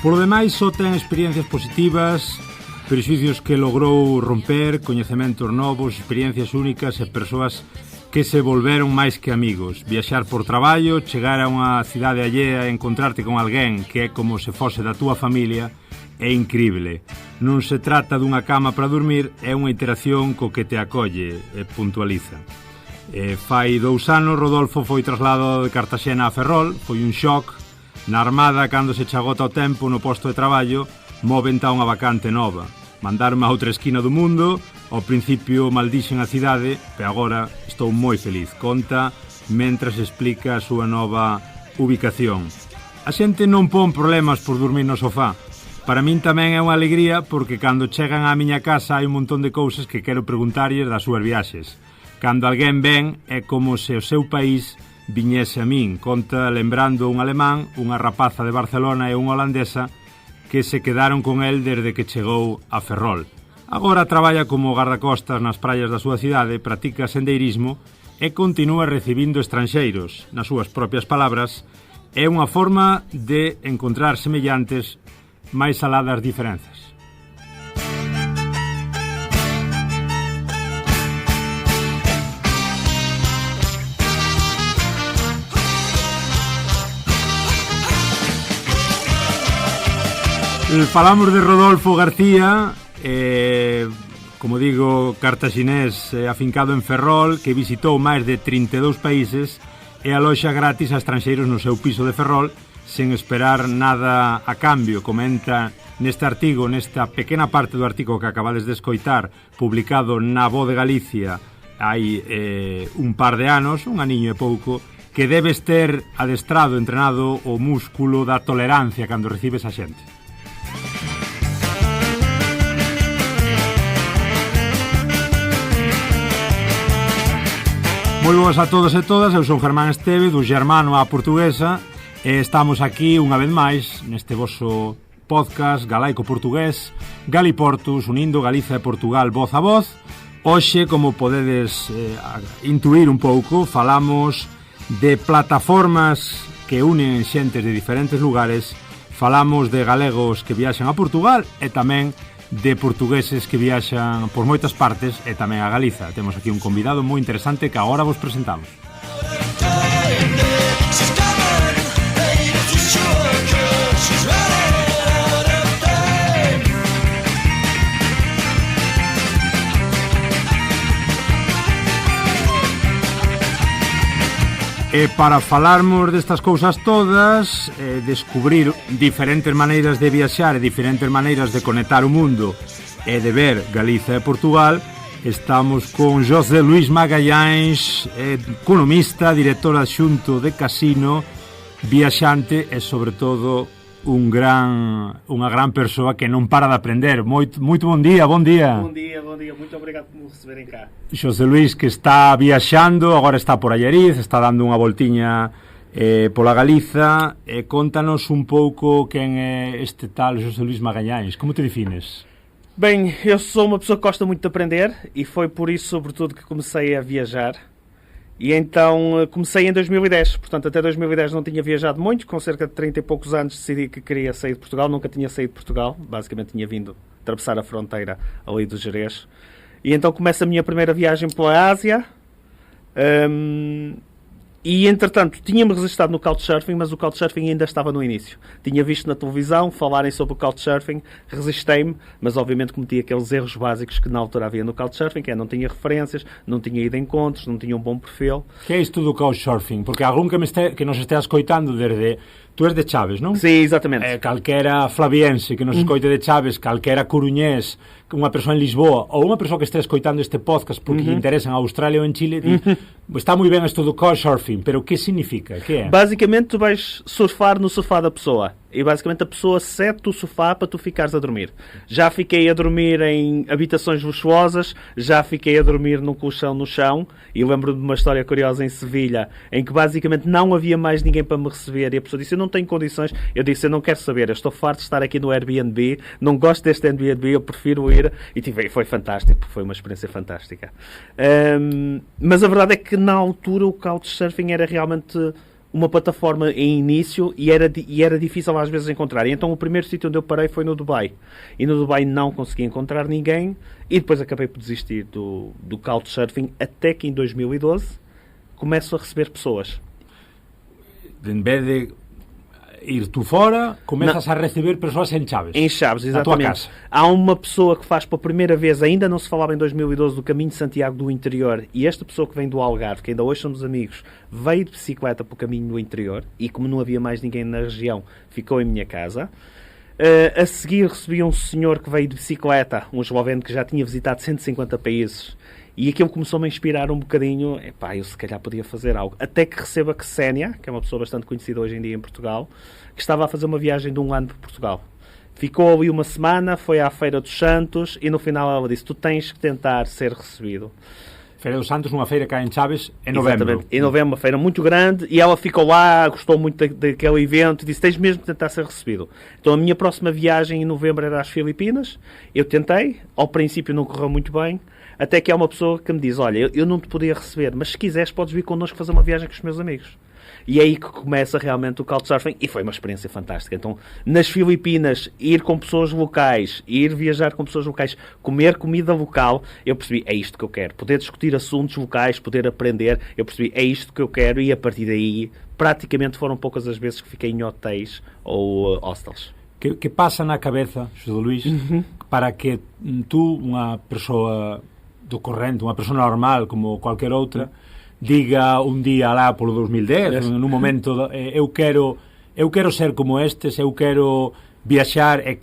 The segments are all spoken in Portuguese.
Polo demais, só ten experiencias positivas, prexuicios que logrou romper, coñecementos novos, experiencias únicas e persoas que se volveron máis que amigos. Viaxar por traballo, chegar a unha cidade allea e encontrarte con alguén que é como se fose da túa familia é incrível. Non se trata dunha cama para dormir, é unha interacción co que te acolle e puntualiza. Fai 2 anos Rodolfo foi trasladado de Cartaxena a Ferrol, foi un shock. Na Armada, cando se chagota o tempo no posto de traballo, movente a unha vacante nova. Mandarme a outra esquina do mundo, ao principio maldixen a cidade, e agora estou moi feliz. Conta mentras explica a súa nova ubicación. A xente non pon problemas por dormir no sofá. Para min tamén é unha alegría porque cando chegan á miña casa hai un montón de cousas que quero preguntarlles das súas viaxes. Cando alguén ven é como se o seu país viñese a min. Conta lembrando un alemán, unha rapaza de Barcelona e unha holandesa que se quedaron con el desde que chegou a Ferrol. Agora traballa como gardacostas nas praias da súa cidade, practica sendeirismo e continúa recibindo estranxeiros. Nas súas propias palabras, é unha forma de encontrar semellantes máis alá das diferenzas. Falamos de Rodolfo García, como digo, cartaxinés afincado en Ferrol, que visitou máis de 32 países e aloxa gratis a estranxeiros no seu piso de Ferrol sen esperar nada a cambio. Comenta neste artigo, nesta pequena parte do artigo que acabades de escoitar, publicado na Voz de Galicia hai un par de anos, un aniño e pouco, que debes ter adestrado, entrenado o músculo da tolerancia cando recibes a xente. Moi boas a todos e todas, eu son Germán Esteve, do Germano á Portuguesa, e estamos aquí unha vez máis neste voso podcast galaico-portugués, Galiportus, unindo Galiza e Portugal voz a voz. Hoxe, como podedes intuir un pouco, falamos de plataformas que unen xentes de diferentes lugares, falamos de galegos que viaxan a Portugal e tamén de portugueses que viaxan por moitas partes e tamén a Galiza. Temos aquí un convidado moi interesante que agora vos presentamos. E para falarmos destas cousas todas, descubrir diferentes maneiras de viaxar e diferentes maneiras de conectar o mundo e de ver Galiza e Portugal, estamos con José Luís Magalhães, economista, director adxunto de Casino, viaxante e, sobre todo, unha gran persoa que non para de aprender. Moito bon día, bon día. Bon día, moito obrigado por me receberem cá. Xosé Luís, que está viaxando, agora está por Allariz, está dando unha voltiña pola Galiza. Contanos un pouco quen é este tal José Luís Magalhães, como te defines? Bem, eu sou uma pessoa que gosta muito de aprender e foi por isso, sobretudo, que comecei a viajar. E então comecei em 2010, portanto até 2010 não tinha viajado muito, com cerca de 30 e poucos anos decidi que queria sair de Portugal, nunca tinha saído de Portugal, basicamente tinha vindo atravessar a fronteira ali do Gerês. E então começa a minha primeira viagem pela Ásia, e entretanto tinha-me registrado no Couchsurfing, mas o Couchsurfing ainda estava no início. Tinha visto na televisão falarem sobre o Couchsurfing, registrei-me, mas obviamente cometi aqueles erros básicos que na altura havia no Couchsurfing, que é não tinha referências, não tinha ido a encontros, não tinha um bom perfil. Que é isto do Couchsurfing? Porque algum que nos estea escoitando desde... Tu és de Chaves, non? Sí, exatamente. Calquera flaviense que nos escoite de Chaves, calquera coruñés, unha persoa en Lisboa, ou unha persoa que este escoitando este podcast porque lle interesa en Australia ou en Chile, está moi ben isto do Couchsurfing, pero que significa? Que é? Basicamente tu vais surfar no sofá da pessoa. E basicamente a pessoa cede o sofá para tu ficares a dormir. Já fiquei a dormir em habitações luxuosas, já fiquei a dormir num colchão no chão, e lembro-me de uma história curiosa em Sevilha, em que basicamente não havia mais ninguém para me receber, e a pessoa disse, eu não tenho condições, eu disse, eu não quero saber, eu estou farto de estar aqui no Airbnb, não gosto deste Airbnb, eu prefiro ir, e foi fantástico, foi uma experiência fantástica. Mas a verdade é que na altura o Couchsurfing era realmente uma plataforma em início e era difícil às vezes encontrar. E então o primeiro sítio onde eu parei foi no Dubai. E no Dubai não consegui encontrar ninguém e depois acabei por desistir do Couchsurfing até que em 2012 começo a receber pessoas. Em vez de ir tu fora, começas a receber pessoas em Chaves. Em Chaves, exatamente. Há uma pessoa que faz pela primeira vez, ainda não se falava em 2012 do Caminho de Santiago do Interior, e esta pessoa que vem do Algarve, que ainda hoje somos amigos, veio de bicicleta para o Caminho do Interior, e como não havia mais ninguém na região, ficou em minha casa. A seguir recebi um senhor que veio de bicicleta, um esloveno que já tinha visitado 150 países, e aquilo começou-me a inspirar um bocadinho, eu se calhar podia fazer algo. Até que recebo a Ksenia, que é uma pessoa bastante conhecida hoje em dia em Portugal, que estava a fazer uma viagem de 1 ano por Portugal. Ficou ali uma semana, foi à Feira dos Santos, e no final ela disse, tu tens que tentar ser recebido. Feira dos Santos, uma feira cá em Chaves, em novembro. Exatamente. Em novembro, uma feira muito grande, e ela ficou lá, gostou muito daquele evento, e disse, tens mesmo que tentar ser recebido. Então a minha próxima viagem em novembro era às Filipinas, eu tentei, ao princípio não correu muito bem, até que há uma pessoa que me diz, olha, eu não te podia receber, mas se quiseres podes vir connosco fazer uma viagem com os meus amigos. E é aí que começa realmente o Couchsurfing, e foi uma experiência fantástica. Então, nas Filipinas, ir com pessoas locais, ir viajar com pessoas locais, comer comida local, eu percebi, é isto que eu quero. Poder discutir assuntos locais, poder aprender, eu percebi, é isto que eu quero, e a partir daí, praticamente foram poucas as vezes que fiquei em hotéis ou hostels. Que passa na cabeça, José Luís, para que tu, uma pessoa do corrente, uma pessoa normal como qualquer outra, diga um dia lá polo 2010, num momento, eu quero ser como estes, eu quero viaxar e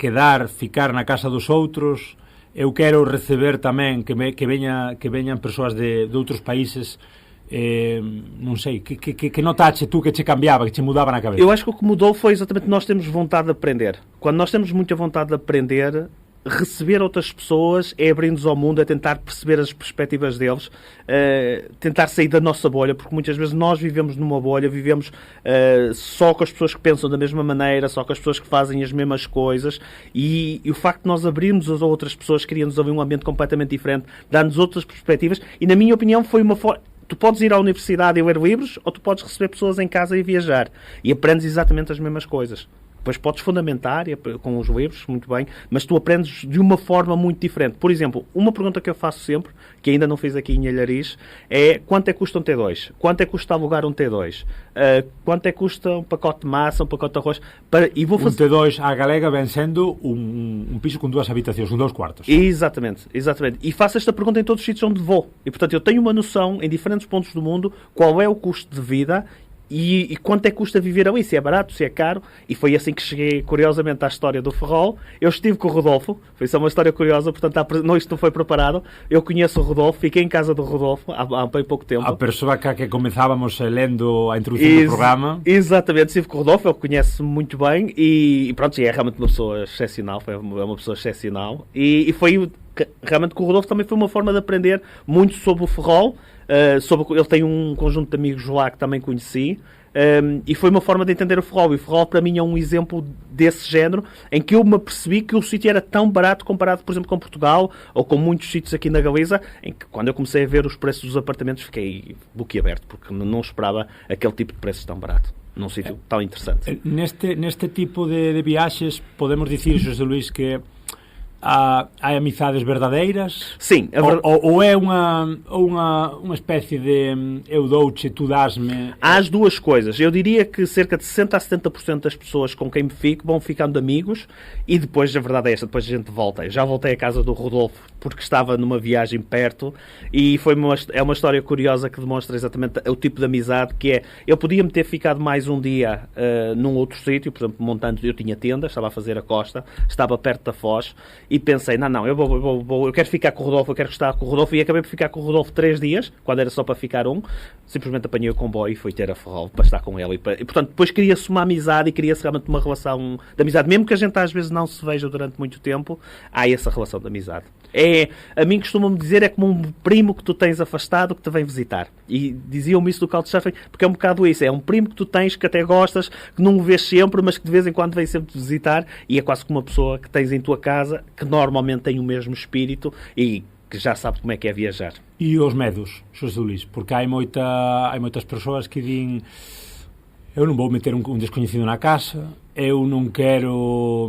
ficar na casa dos outros, eu quero receber tamén que veñan persoas de outros países, non sei, que notaste tú que che cambiaba, que che mudaba na cabeza? Eu acho que o que mudou foi exatamente nós temos vontade de aprender. Quando nós temos muita vontade de aprender, receber outras pessoas é abrir-nos ao mundo, é tentar perceber as perspectivas deles, tentar sair da nossa bolha, porque muitas vezes nós vivemos numa bolha, vivemos só com as pessoas que pensam da mesma maneira, só com as pessoas que fazem as mesmas coisas, e o facto de nós abrirmos as outras pessoas cria-nos ali um ambiente completamente diferente, dá-nos outras perspectivas, e na minha opinião foi uma forma... Tu podes ir à universidade e ler livros, ou tu podes receber pessoas em casa e viajar, e aprendes exatamente as mesmas coisas. Depois podes fundamentar com os livros, muito bem, mas tu aprendes de uma forma muito diferente. Por exemplo, uma pergunta que eu faço sempre, que ainda não fiz aqui em Alhariz, é quanto é que custa um T2? Quanto é que custa alugar um T2? Quanto é que custa um pacote de massa, um pacote de arroz? E vou fazer... Um T2 à galega vem sendo um piso com 2 habitações, com 2 quartos. Exatamente. E faço esta pergunta em todos os sítios onde vou. E, portanto, eu tenho uma noção, em diferentes pontos do mundo, qual é o custo de vida e quanto é que custa viver ali, se é barato, se é caro. E foi assim que cheguei, curiosamente, à história do Ferrol. Eu estive com o Rodolfo, foi só uma história curiosa, portanto, isto não foi preparado. Eu conheço o Rodolfo, fiquei em casa do Rodolfo há bem pouco tempo. A pessoa que começávamos lendo a introdução do programa. Exatamente, estive com o Rodolfo, ele conhece-me muito bem e pronto, é realmente uma pessoa excepcional, foi uma pessoa excepcional. E foi realmente com o Rodolfo também foi uma forma de aprender muito sobre o Ferrol. Ele tem um conjunto de amigos lá que também conheci, e foi uma forma de entender o Ferrol. E o Ferrol para mim é um exemplo desse género, em que eu me apercebi que o sítio era tão barato comparado, por exemplo, com Portugal ou com muitos sítios aqui na Galiza, em que quando eu comecei a ver os preços dos apartamentos fiquei boquiaberto, porque não esperava aquele tipo de preços tão barato num sítio tão interessante. Neste tipo de viaxes podemos dicir, José Luís, que há amizades verdadeiras? Sim. Ou é uma espécie de eu dou-te, tu dás-me? Há as duas coisas. Eu diria que cerca de 60% a 70% das pessoas com quem me fico vão ficando amigos, e depois, a verdade é esta, depois a gente volta. Eu já voltei à casa do Rodolfo porque estava numa viagem perto, e é uma história curiosa que demonstra exatamente o tipo de amizade que é. Eu podia-me ter ficado mais um dia num outro sítio, por exemplo, montando, eu tinha tenda, estava a fazer a costa, estava perto da Foz, e pensei, não, eu quero ficar com o Rodolfo, eu quero estar com o Rodolfo, e acabei por ficar com o Rodolfo 3 dias, quando era só para ficar um. Simplesmente apanhei o comboio e fui ter a Ferrol para estar com ele. E portanto, depois cria-se uma amizade e cria-se realmente uma relação de amizade. Mesmo que a gente às vezes não se veja durante muito tempo, há essa relação de amizade. A mim costumam-me dizer, é como um primo que tu tens afastado que te vem visitar. E diziam-me isso do Couchsurfing, porque é um bocado isso. É um primo que tu tens, que até gostas, que não o vês sempre, mas que de vez em quando vem sempre te visitar, e é quase como uma pessoa que tens em tua casa, que normalmente tem o mesmo espírito e que já sabe como é que é viajar. E os medos, José Luís? Porque há muitas persoas que dizem eu non vou meter un descoñecido na casa, eu non quero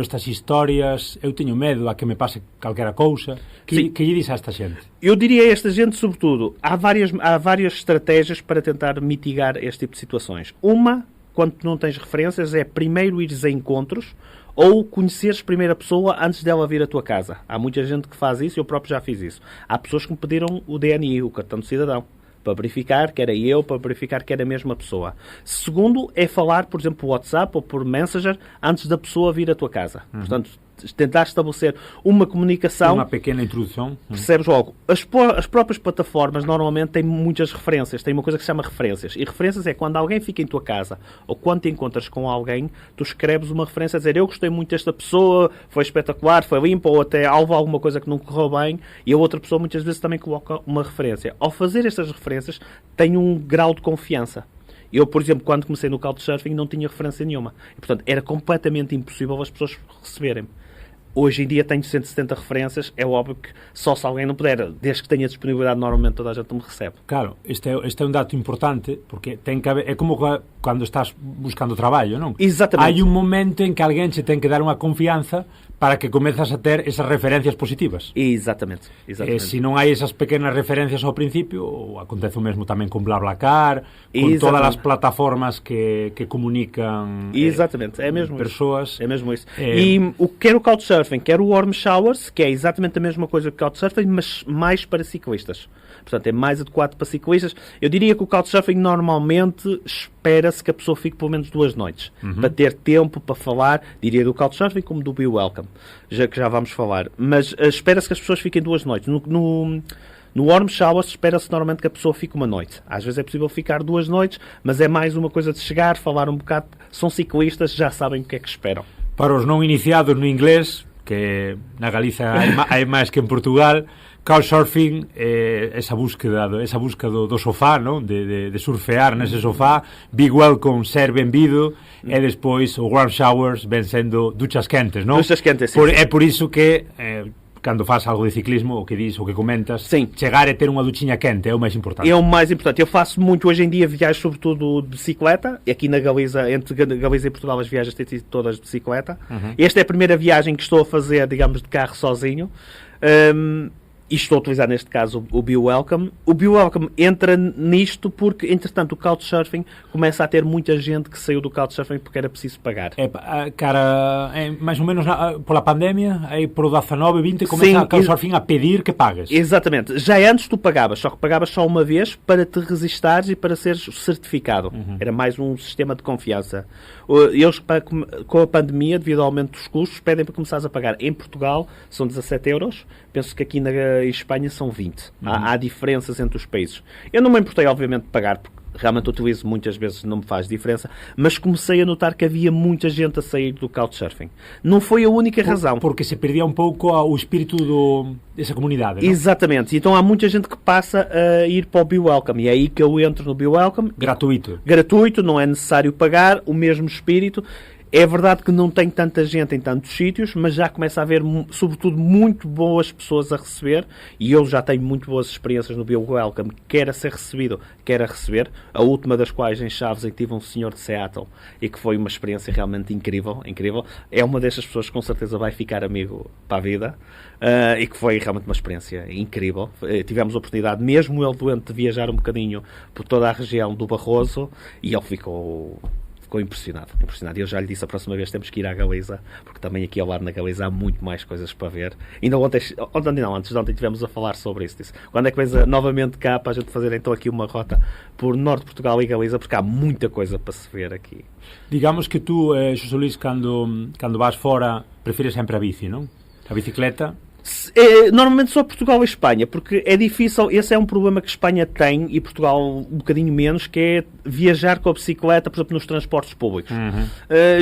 estas historias, eu teño medo a que me pase calquera cousa. Que lle dis a esta xente? Eu diria a esta gente, sobretudo, há várias estratégias para tentar mitigar este tipo de situações. Uma, quando não tens referências, é primeiro ires a encontros ou conheceres primeiro a pessoa antes dela vir à tua casa. Há muita gente que faz isso, eu próprio já fiz isso. Há pessoas que me pediram o DNI, o cartão de cidadão, para verificar que era eu, para verificar que era a mesma pessoa. Segundo, é falar, por exemplo, por WhatsApp ou por Messenger antes da pessoa vir à tua casa. Portanto, tentar estabelecer uma comunicação... Uma pequena introdução. Percebes logo. As próprias plataformas normalmente têm muitas referências. Tem uma coisa que se chama referências. E referências é quando alguém fica em tua casa ou quando te encontras com alguém, tu escreves uma referência a dizer eu gostei muito desta pessoa, foi espetacular, foi limpa, ou até houve alguma coisa que não correu bem, e a outra pessoa muitas vezes também coloca uma referência. Ao fazer estas referências, tem um grau de confiança. Eu, por exemplo, quando comecei no Couchsurfing não tinha referência nenhuma. E, portanto, era completamente impossível as pessoas receberem-me. Hoje em dia tenho 170 referências, é óbvio que só se alguém não puder, desde que tenha disponibilidade, normalmente toda a gente me recebe. Claro, este é um dato importante, porque tem que haver, é como quando estás buscando traballo, non? Exatamente. Hai un momento en que alguén se ten que dar unha confianza para que comezas a ter esas referencias positivas. Exatamente. Se non hai esas pequenas referencias ao principio, acontece o mesmo tamén con BlaBlaCar, con todas as plataformas que comunican exatamente, é mesmo persoas. É mesmo isso. E o que quer o Couchsurfing, quer o Warm Showers, que é exatamente a mesma coisa que o Couchsurfing, mas mais para ciclistas. Portanto, é mais adequado para ciclistas. Eu diria que o Couchsurfing normalmente espera-se que a pessoa fique pelo menos 2 noites. Para ter tempo para falar, diria do Couchsurfing como do Be Welcome, já que já vamos falar. Mas espera-se que as pessoas fiquem 2 noites. No Warm Showers espera-se normalmente que a pessoa fique 1 noite. Às vezes é possível ficar 2 noites, mas é mais uma coisa de chegar, falar um bocado. São ciclistas, já sabem o que é que esperam. Para os non iniciados no inglés, que na Galiza hai máis que en Portugal, Couchsurfing é esa búsqueda do sofá, non? De surfear nese sofá, Be Welcome, ser benvido, e despois o Warm Showers ven sendo duchas quentes, non? Duchas quentes, sí. É por iso que cando faz algo de ciclismo, o que dis, o que comentas, sim, chegar e ter unha duchinha quente é o máis importante. É o mais importante. Eu faço muito hoje em dia viagens, sobretudo de bicicleta. Aqui na Galiza, entre Galiza e Portugal, as viagens têm sido todas de bicicleta. Esta é a primeira viagem que estou a fazer, digamos, de carro sozinho. E estou a utilizar, neste caso, o Be Welcome. O Be Welcome entra nisto porque, entretanto, o Couchsurfing começa a ter muita gente que saiu do Couchsurfing porque era preciso pagar. Cara, mais ou menos pola pandemia, aí por 19, 20, começa o Couchsurfing a pedir que pagues. Exatamente. Já antes tu pagavas, só que pagavas só uma vez para te registares e para seres certificado. Era mais um sistema de confiança. Eles, com a pandemia, devido ao aumento dos custos, pedem para começares a pagar. Em Portugal são 17 euros. Penso que aqui em Espanha são 20. Há diferenças entre os países. Eu não me importei, obviamente, de pagar, porque realmente utilizo muitas vezes, não me faz diferença, mas comecei a notar que havia muita gente a sair do Couchsurfing. Não foi a única razão. Porque se perdia um pouco o espírito dessa comunidade, não? Exatamente. Então há muita gente que passa a ir para o Be Welcome. E é aí que eu entro no Be Welcome. Gratuito, não é necessário pagar, o mesmo espírito. É verdade que não tem tanta gente em tantos sítios, mas já começa a haver, sobretudo, muito boas pessoas a receber, e eu já tenho muito boas experiências no Be Welcome, quer a ser recebido, quer a receber, a última das quais em Chaves, em que tive um senhor de Seattle, e que foi uma experiência realmente incrível. É uma destas pessoas que com certeza vai ficar amigo para a vida, e que foi realmente uma experiência incrível. Tivemos a oportunidade, mesmo ele doente, de viajar um bocadinho por toda a região do Barroso, e ele ficou impressionado. Eu já lhe disse, a próxima vez temos que ir à Galiza, porque também aqui ao lado na Galiza há muito mais coisas para ver. Antes de ontem estivemos a falar sobre isso. Disse, quando é que vens novamente cá para a gente fazer então aqui uma rota por Norte de Portugal e Galiza, porque há muita coisa para se ver aqui. Digamos que tu, Xosé Luís, cando vas fora, prefires sempre a bici, non? A bicicleta? Normalmente só Portugal e Espanha, porque é difícil, esse é um problema que Espanha tem e Portugal um bocadinho menos, que é viajar com a bicicleta, por exemplo, nos transportes públicos.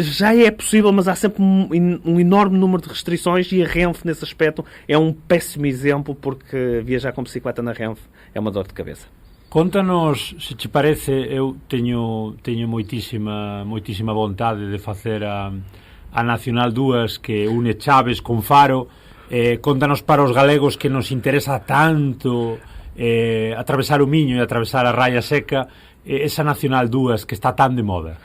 Já é possível, mas há sempre um enorme número de restrições, e a Renfe, nesse aspecto, é um péssimo exemplo, porque viajar com bicicleta na Renfe é uma dor de cabeça. Contanos, se te parece, eu teño moitísima vontade de facer a Nacional 2 que une Chaves con Faro. Contanos para os galegos que nos interesa tanto atravesar o Miño e atravesar a Raia Seca, esa Nacional 2 que está tan de moda?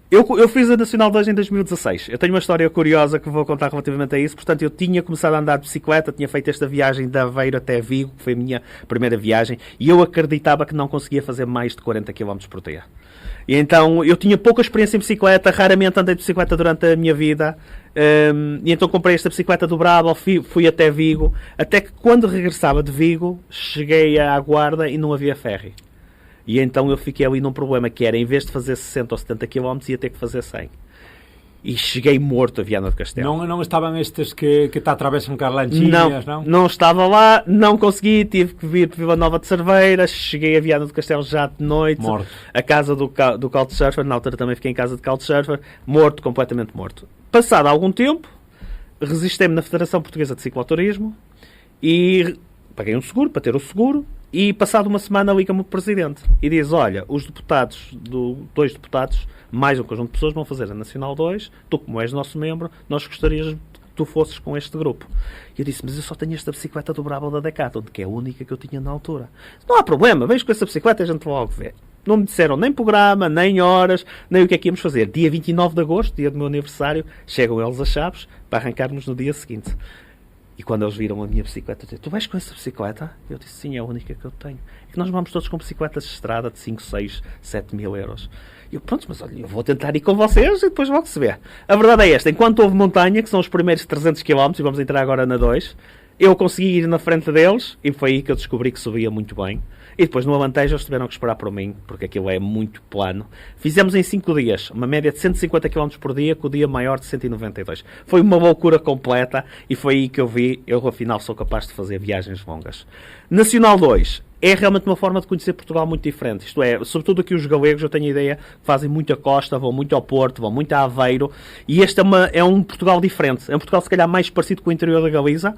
Eu fiz a Nacional 2 em 2016. Eu tenho uma história curiosa que vou contar relativamente a isso. Portanto, eu tinha começado a andar de bicicleta, tinha feito esta viagem de Aveiro até Vigo, que foi a minha primeira viagem, e eu acreditava que não conseguia fazer mais de 40 km por dia. E então, eu tinha pouca experiência em bicicleta, raramente andei de bicicleta durante a minha vida, e então comprei esta bicicleta dobrável, fui até Vigo, até que quando regressava de Vigo, cheguei à Guarda e não havia ferry. E então eu fiquei ali num problema que era, em vez de fazer 60 ou 70 km, ia ter que fazer 100. E cheguei morto a Viana do Castelo. Não estavam estes que te atravessam Carlanchilhas, não? Não estava lá, não consegui, tive que vir para Vila Nova de Cerveira, cheguei a Viana do Castelo já de noite, morto. A casa do Couchsurfer, na altura também fiquei em casa de Couchsurfer, morto, completamente morto. Passado algum tempo, resistei-me na Federação Portuguesa de Cicloturismo e paguei um seguro, para ter o seguro, e passado uma semana liga-me o Presidente e diz, olha, os deputados, dois deputados, mais um conjunto de pessoas vão fazer a Nacional 2, tu como és nosso membro, nós gostaríamos que tu fosses com este grupo. E eu disse, mas eu só tenho esta bicicleta dobrável da Decathlon, que é a única que eu tinha na altura. Não há problema, vens com essa bicicleta e a gente vai logo ver. Não me disseram nem programa, nem horas, nem o que é que íamos fazer. Dia 29 de agosto, dia do meu aniversário, chegam eles a Chaves para arrancarmos no dia seguinte. E quando eles viram a minha bicicleta, eu disse, tu vais com essa bicicleta? Eu disse, sim, é a única que eu tenho. É que nós vamos todos com bicicletas de estrada de 5, 6, 7 mil euros. E eu, pronto, mas olha, eu vou tentar ir com vocês e depois logo se vê. A verdade é esta, enquanto houve montanha, que são os primeiros 300 km, e vamos entrar agora na 2, eu consegui ir na frente deles, e foi aí que eu descobri que subia muito bem. E depois no Alentejo eles tiveram que esperar por mim, porque aquilo é muito plano. Fizemos em 5 dias, uma média de 150 km por dia, com o dia maior de 192. Foi uma loucura completa e foi aí que eu vi, eu afinal sou capaz de fazer viagens longas. Nacional 2 é realmente uma forma de conhecer Portugal muito diferente. Isto é, sobretudo aqui os galegos, eu tenho a ideia que fazem muita costa, vão muito ao Porto, vão muito a Aveiro, e este é um Portugal diferente. É um Portugal se calhar mais parecido com o interior da Galiza.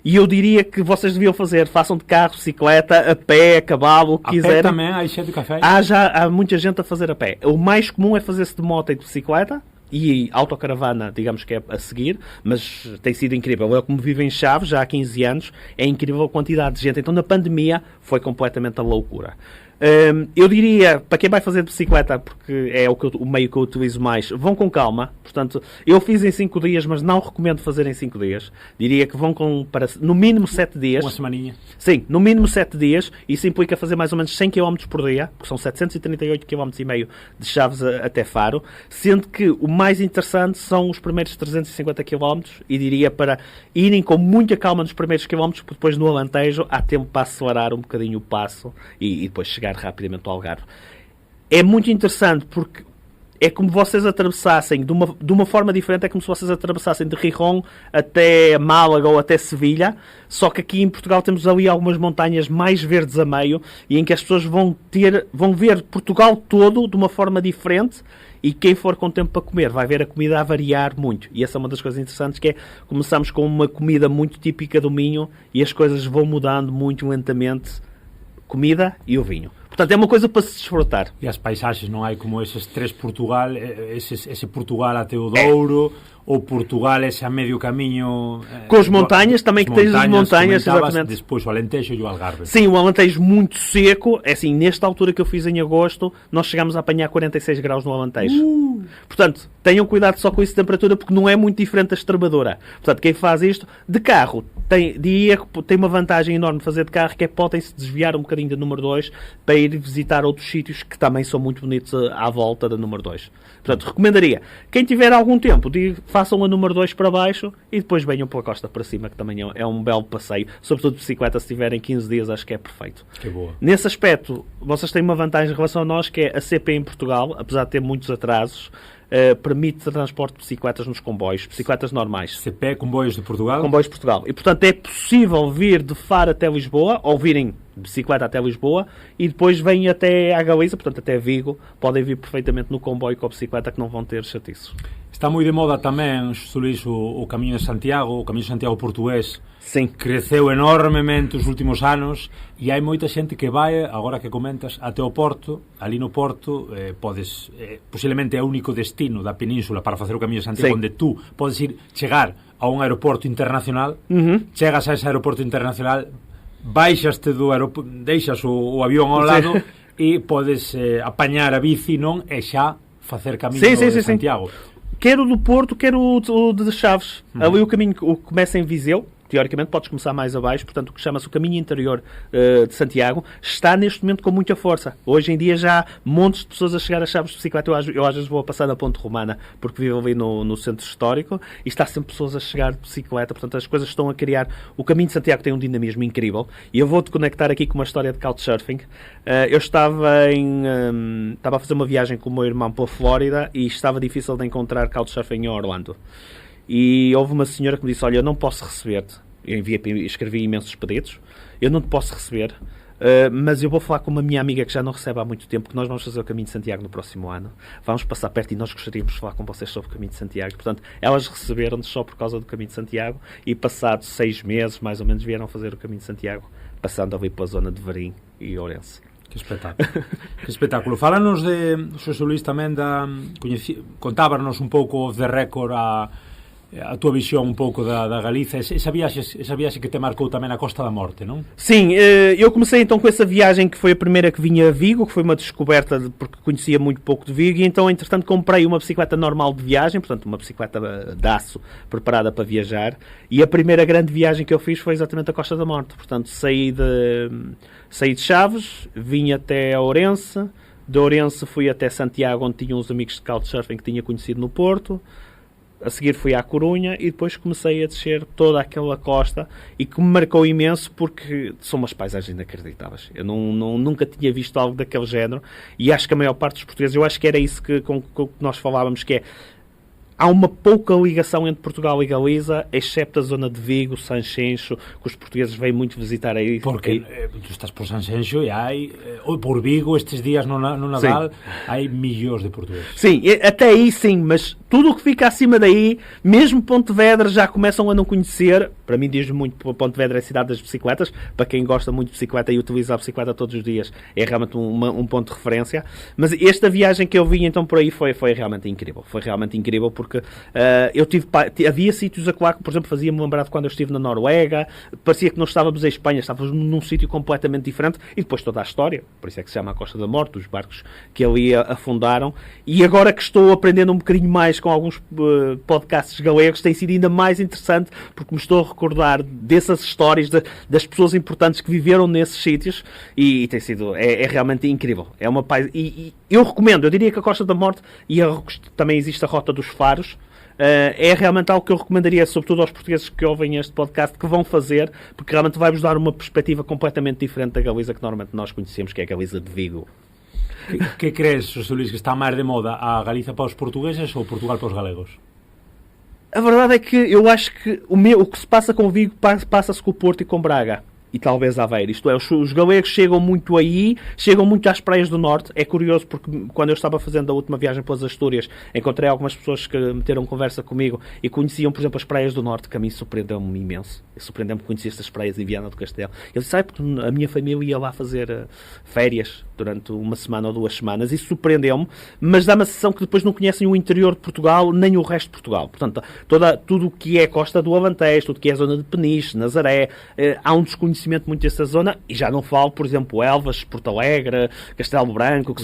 E eu diria que vocês deviam fazer, façam de carro, bicicleta, a pé, a cavalo, o que quiserem. A pé também, aí cheio de café? Há muita gente a fazer a pé. O mais comum é fazer-se de moto e de bicicleta, e autocaravana, digamos que é a seguir, mas tem sido incrível. Eu, como vivo em Chaves já há 15 anos, é incrível a quantidade de gente. Então, na pandemia, foi completamente a loucura. Eu diria, para quem vai fazer de bicicleta, porque é o meio que eu utilizo mais, vão com calma. Portanto, eu fiz em 5 dias, mas não recomendo fazer em 5 dias. Diria que vão para no mínimo 7 dias. Uma semaninha. Sim, no mínimo 7 dias. Isso implica fazer mais ou menos 100 km por dia, porque são 738 km e meio de Chaves até Faro. Sendo que o mais interessante são os primeiros 350 km, e diria para irem com muita calma nos primeiros quilómetros, porque depois no Alentejo há tempo para acelerar um bocadinho o passo e depois chegar rapidamente ao Algarve. É muito interessante porque é como vocês atravessassem de uma forma diferente, é como se vocês atravessassem de Gijón até Málaga ou até Sevilha, só que aqui em Portugal temos ali algumas montanhas mais verdes a meio, e em que as pessoas vão ver Portugal todo de uma forma diferente. E quem for com tempo para comer vai ver a comida a variar muito. E essa é uma das coisas interessantes, que é, começamos com uma comida muito típica do Minho e as coisas vão mudando muito lentamente. Comida e o vinho. Portanto, é uma coisa para se desfrutar. E as paisagens, não há como esses três Portugal, esse Portugal até o Douro, ou Portugal esse a medio caminho... Com as montanhas, também que tens as montanhas, exatamente. Depois o Alentejo e o Algarve. Sim, o Alentejo muito seco. É assim, nesta altura que eu fiz em agosto, nós chegámos a apanhar 46 graus no Alentejo. Portanto, tenham cuidado só com isso de temperatura, porque não é muito diferente da Extremadura. Portanto, quem faz isto, de carro, tem uma vantagem enorme de fazer de carro, que é podem-se desviar um bocadinho da número 2 para ir visitar outros sítios que também são muito bonitos à volta da número 2. Portanto, recomendaria, quem tiver algum tempo, façam a número 2 para baixo e depois venham pela costa para cima, que também é um belo passeio. Sobretudo de bicicleta, se tiverem 15 dias, acho que é perfeito. Que boa. Nesse aspecto, vocês têm uma vantagem em relação a nós, que é a CP em Portugal, apesar de ter muitos atrasos, permite transporte de bicicletas nos comboios, bicicletas normais. CP, Comboios de Portugal? Comboios de Portugal. E, portanto, é possível vir de Faro até Lisboa, ou virem de bicicleta até Lisboa, e depois vêm até à Galiza, portanto, até Vigo. Podem vir perfeitamente no comboio com a bicicleta, que não vão ter chatiços. Está moi de moda tamén, Xosé Luís, o Camiño de Santiago, o Camiño de Santiago portugués. Sim. Creceu enormemente os últimos anos e hai moita xente que vai, agora que comentas, até o Porto. Ali no Porto podes, posiblemente é o único destino da península para facer o Camiño de Santiago, onde tú podes chegar a un aeroporto internacional, chegas a ese aeroporto internacional, baixaste do aeroporto, deixas o avión ao lado, e podes apañar a bici, non? E xa facer camiño de Santiago. Quer o do Porto, quer o de Chaves. Ali o caminho que começa em Viseu, teoricamente podes começar mais abaixo, portanto o que chama-se o caminho interior de Santiago, está neste momento com muita força. Hoje em dia já há montes de pessoas a chegar a Chaves de bicicleta. Eu às vezes vou a passar na Ponte Romana, porque vivo ali no centro histórico, e está sempre pessoas a chegar de bicicleta. Portanto, as coisas estão a criar. O caminho de Santiago tem um dinamismo incrível, e eu vou-te conectar aqui com uma história de Couchsurfing. Eu estava a fazer uma viagem com o meu irmão para a Flórida, e estava difícil de encontrar Couchsurfing em Orlando. E houve uma senhora que me disse: olha, eu não posso receber-te. Eu escrevi imensos pedidos. Eu não te posso receber, mas eu vou falar com uma minha amiga que já não recebe há muito tempo, que nós vamos fazer o Caminho de Santiago no próximo ano. Vamos passar perto e nós gostaríamos de falar com vocês sobre o Caminho de Santiago. Portanto, elas receberam-nos só por causa do Caminho de Santiago, e passados 6 meses, mais ou menos, vieram fazer o Caminho de Santiago, passando ali pela zona de Varim e Ourense. Que espetáculo. Que espetáculo. Fálanos de Xosé Luís tamén contábanos un pouco off the record a tua visión un pouco da Galiza, esa viaxe que te marcou tamén a Costa da Morte, non? Sim, eu comecei então com essa viagem que foi a primeira que vinha a Vigo, que foi uma descoberta porque conhecia muito pouco de Vigo, e então entretanto comprei uma bicicleta normal de viagem, portanto uma bicicleta de aço preparada para viajar, e a primeira grande viagem que eu fiz foi exatamente a Costa da Morte. Portanto saí de Chaves, vim até Ourense, de Ourense fui até Santiago, onde tinha uns amigos de Couchsurfing que tinha conhecido no Porto. A seguir fui à Corunha e depois comecei a descer toda aquela costa, e que me marcou imenso porque são umas paisagens inacreditáveis. Eu nunca tinha visto algo daquele género, e acho que a maior parte dos portugueses, eu acho que era isso com que nós falávamos, que é: há uma pouca ligação entre Portugal e Galiza, excepto a zona de Vigo, Sanxenxo, que os portugueses vêm muito visitar aí. Porque tu estás por Sanxenxo e hai, ou por Vigo, estes dias no Nadal, hai millóns de portugueses. Sim, até aí sim, mas tudo o que fica acima daí, mesmo Pontevedra, já começam a não conhecer. Para mim diz muito que Pontevedra é a cidade das bicicletas. Para quem gosta muito de bicicleta e utiliza a bicicleta todos os dias, é realmente um ponto de referência. Mas esta viagem que eu vi então por aí foi realmente incrível. Foi realmente incrível porque havia sítios a qual, por exemplo, fazia-me lembrar de quando eu estive na Noruega. Parecia que não estávamos em Espanha, estávamos num sítio completamente diferente, e depois toda a história, por isso é que se chama a Costa da Morte, os barcos que ali afundaram. E agora que estou aprendendo um bocadinho mais com alguns podcasts galegos, tem sido ainda mais interessante, porque me estou a recordar dessas histórias das pessoas importantes que viveram nesses sítios, e tem sido, é realmente incrível. É uma e eu recomendo, eu diria que a Costa da Morte, e também existe a Rota dos Faros, é realmente algo que eu recomendaria, sobretudo aos portugueses que ouvem este podcast, que vão fazer, porque realmente vai-vos dar uma perspectiva completamente diferente da Galiza que normalmente nós conhecemos, que é a Galiza de Vigo. Que crees, Xosé Luís, que está máis de moda, a Galiza para os portugueses ou Portugal para os galegos? A verdade é que eu acho que o que se passa com Vigo passa-se com o Porto e com Braga. E talvez Aveiro. Isto é, os galegos chegam muito aí, chegam muito às praias do Norte. É curioso porque quando eu estava fazendo a última viagem pelas Astúrias, encontrei algumas pessoas que meteram conversa comigo e conheciam, por exemplo, as praias do Norte, que a mim surpreendeu-me imenso. Surpreendeu-me conhecer estas praias em Viana do Castelo. Eu disse, porque a minha família ia lá fazer férias durante uma semana ou 2 semanas, e surpreendeu-me, mas dá-me a sensação que depois não conhecem o interior de Portugal, nem o resto de Portugal. Portanto, tudo o que é a costa do Alentejo, tudo o que é a zona de Peniche, Nazaré, há um desconhecimento muito dessa zona, e já não falo, por exemplo, Elvas, Porto Alegre, Castelo Branco, que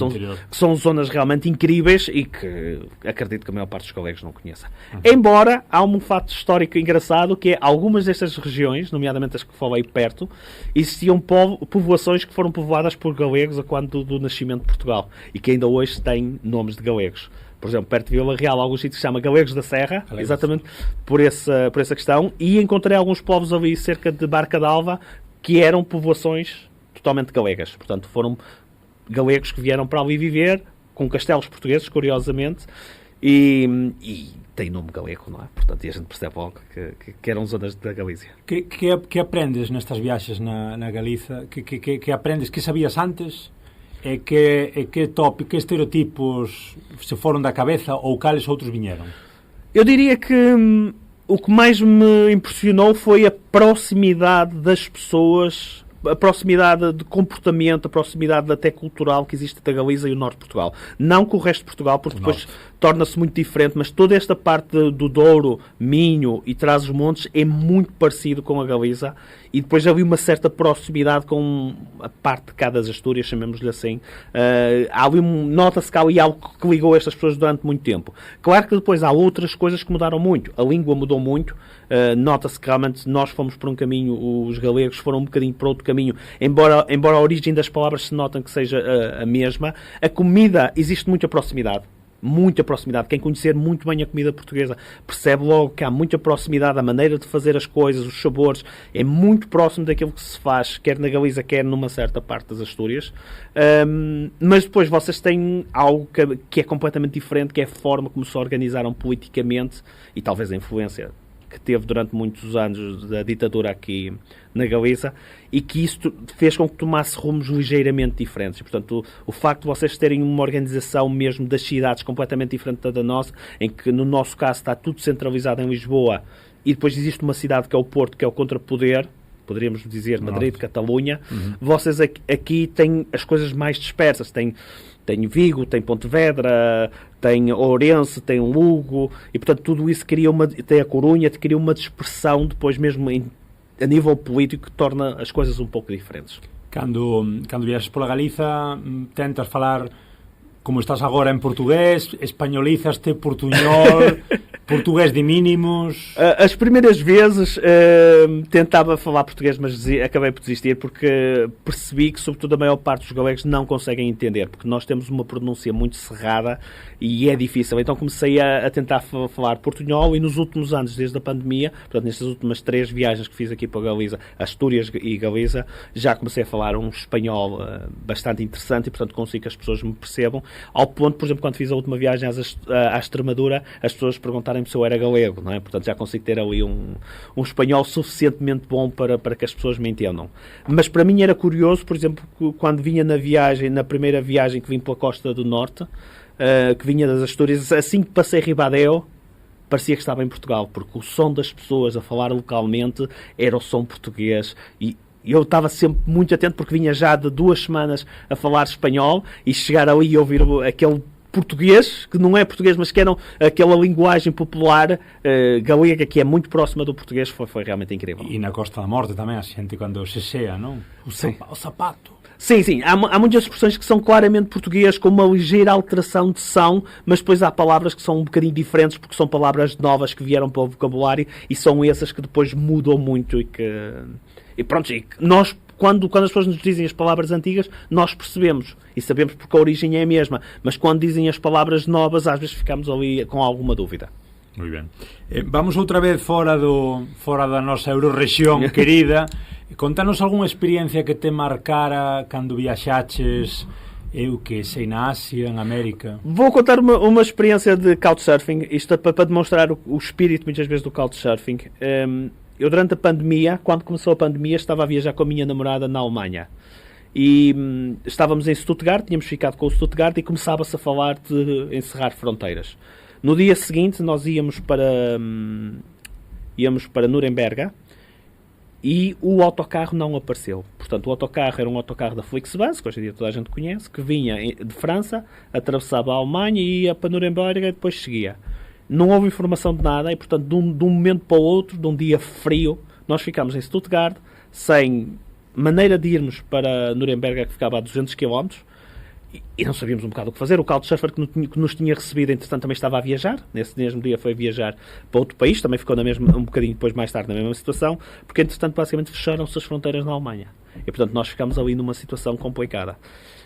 são zonas realmente incríveis e que acredito que a maior parte dos colegas não conheça. Embora, há um fato histórico engraçado, que é algumas destas regiões, nomeadamente as que falei perto, existiam povoações que foram povoadas por galegos a quando do nascimento de Portugal, e que ainda hoje têm nomes de galegos. Por exemplo, perto de Vila Real, alguns sítios se chama Galegos da Serra, exatamente por essa questão, e encontrei alguns povos ali cerca de Barca d'Alva que eram povoações totalmente galegas. Portanto, foram galegos que vieram para ali viver, com castelos portugueses, curiosamente, e tem nome galego, não é? Portanto, e a gente percebe logo que eram zonas da Galícia. Que aprendes nestas viaxes na Galiza? Que aprendes? Que sabías antes? E que estereotipos se foron da cabeza ou cales outros viñeron? Eu diria que o que mais me impressionou foi a proximidade das pessoas a proximidade de comportamento, a proximidade até cultural que existe da Galiza e o Norte de Portugal. Não com o resto de Portugal, porque depois torna-se muito diferente, mas toda esta parte do Douro, Minho e Trás-os-Montes é muito parecido com a Galiza, e depois havia uma certa proximidade com a parte de cá das Astúrias, chamemos-lhe assim. Nota-se que há ali algo que ligou estas pessoas durante muito tempo. Claro que depois há outras coisas que mudaram muito. A língua mudou muito. Nota-se que realmente nós fomos por um caminho, os galegos foram um bocadinho para outro caminho, embora a origem das palavras se notem que seja a mesma. A comida, existe muita proximidade. Muita proximidade. Quem conhecer muito bem a comida portuguesa percebe logo que há muita proximidade, a maneira de fazer as coisas, os sabores, é muito próximo daquilo que se faz, quer na Galiza, quer numa certa parte das Astúrias. Mas depois vocês têm algo que é completamente diferente, que é a forma como se organizaram politicamente e talvez a influência que teve durante muitos anos da ditadura aqui na Galiza, e que isso fez com que tomasse rumos ligeiramente diferentes. E, portanto, o facto de vocês terem uma organização mesmo das cidades completamente diferente da nossa, em que no nosso caso está tudo centralizado em Lisboa, e depois existe uma cidade que é o Porto, que é o contrapoder, poderíamos dizer Madrid, Catalunha. Vocês aqui têm as coisas mais dispersas. Tem Vigo, tem Pontevedra, tem Ourense, tem Lugo, e portanto tudo isso tem a Corunha, cria uma dispersão depois mesmo a nível político que torna as coisas um pouco diferentes. Cando viaxas pola Galiza, tentas falar como estás agora en portugués, españolízaste, portuñol, portugués de mínimos... As primeiras vezes tentava falar português, mas acabei por desistir porque percebi que, sobretudo, a maior parte dos galegos não conseguem entender, porque nós temos uma pronúncia muito cerrada e é difícil. Então comecei a tentar falar portunhol, e nos últimos anos, desde a pandemia, portanto, nestas últimas 3 viagens que fiz aqui para a Galiza, Astúrias e Galiza, já comecei a falar um espanhol bastante interessante e, portanto, consigo que as pessoas me percebam. Ao ponto, por exemplo, quando fiz a última viagem à Extremadura, as pessoas perguntarem-me se eu era galego, não é? Portanto, já consigo ter ali um espanhol suficientemente bom para que as pessoas me entendam. Mas para mim era curioso, por exemplo, quando vinha na primeira viagem que vim pela Costa do Norte, que vinha das Astúrias, assim que passei Ribadeo, parecia que estava em Portugal, porque o som das pessoas a falar localmente era o som português, e eu estava sempre muito atento, porque vinha já de 2 semanas a falar espanhol, e chegar ali e ouvir aquele português, que não é português, mas que era aquela linguagem popular galega, que é muito próxima do português, foi realmente incrível. E na Costa da Morte também a gente quando sesea, não? O sapato. Sim. Há muitas expressões que são claramente português, com uma ligeira alteração de som, mas depois há palavras que são um bocadinho diferentes, porque são palavras novas que vieram para o vocabulário, e são essas que depois mudam muito e pronto, nós, quando as pessoas nos dizem as palavras antigas, nós percebemos e sabemos porque a origem é a mesma, mas quando dizem as palavras novas, às vezes ficamos ali com alguma dúvida. Muy ben. Vamos outra vez fora da nosa Eurorrexión querida. Contanos algunha experiencia que te marcara cando viaxaches, eu que sei, na Ásia, en América. Vou contar uma experiência de couchsurfing, isto é para demonstrar o espírito muitas vezes do couchsurfing. Eu, durante a pandemia, quando começou a pandemia, estava a viajar com a minha namorada na Alemanha. E estávamos em Stuttgart, tínhamos ficado com o Stuttgart, e começava-se a falar de encerrar fronteiras. No dia seguinte, nós íamos para Nuremberg, e o autocarro não apareceu. Portanto, o autocarro era um autocarro da Flixbus, que hoje em dia toda a gente conhece, que vinha de França, atravessava a Alemanha e ia para Nuremberg e depois seguia. Não houve informação de nada, e portanto de um momento para o outro, de um dia frio, nós ficámos em Stuttgart sem maneira de irmos para Nuremberg, que ficava a 200 km, e não sabíamos um bocado o que fazer. O couchsurfer que nos tinha recebido, entretanto, também estava a viajar. Nesse mesmo dia foi viajar para outro país, também ficou um bocadinho depois, mais tarde, na mesma situação, porque entretanto basicamente fecharam-se as fronteiras na Alemanha, e portanto nós ficámos ali numa situação complicada.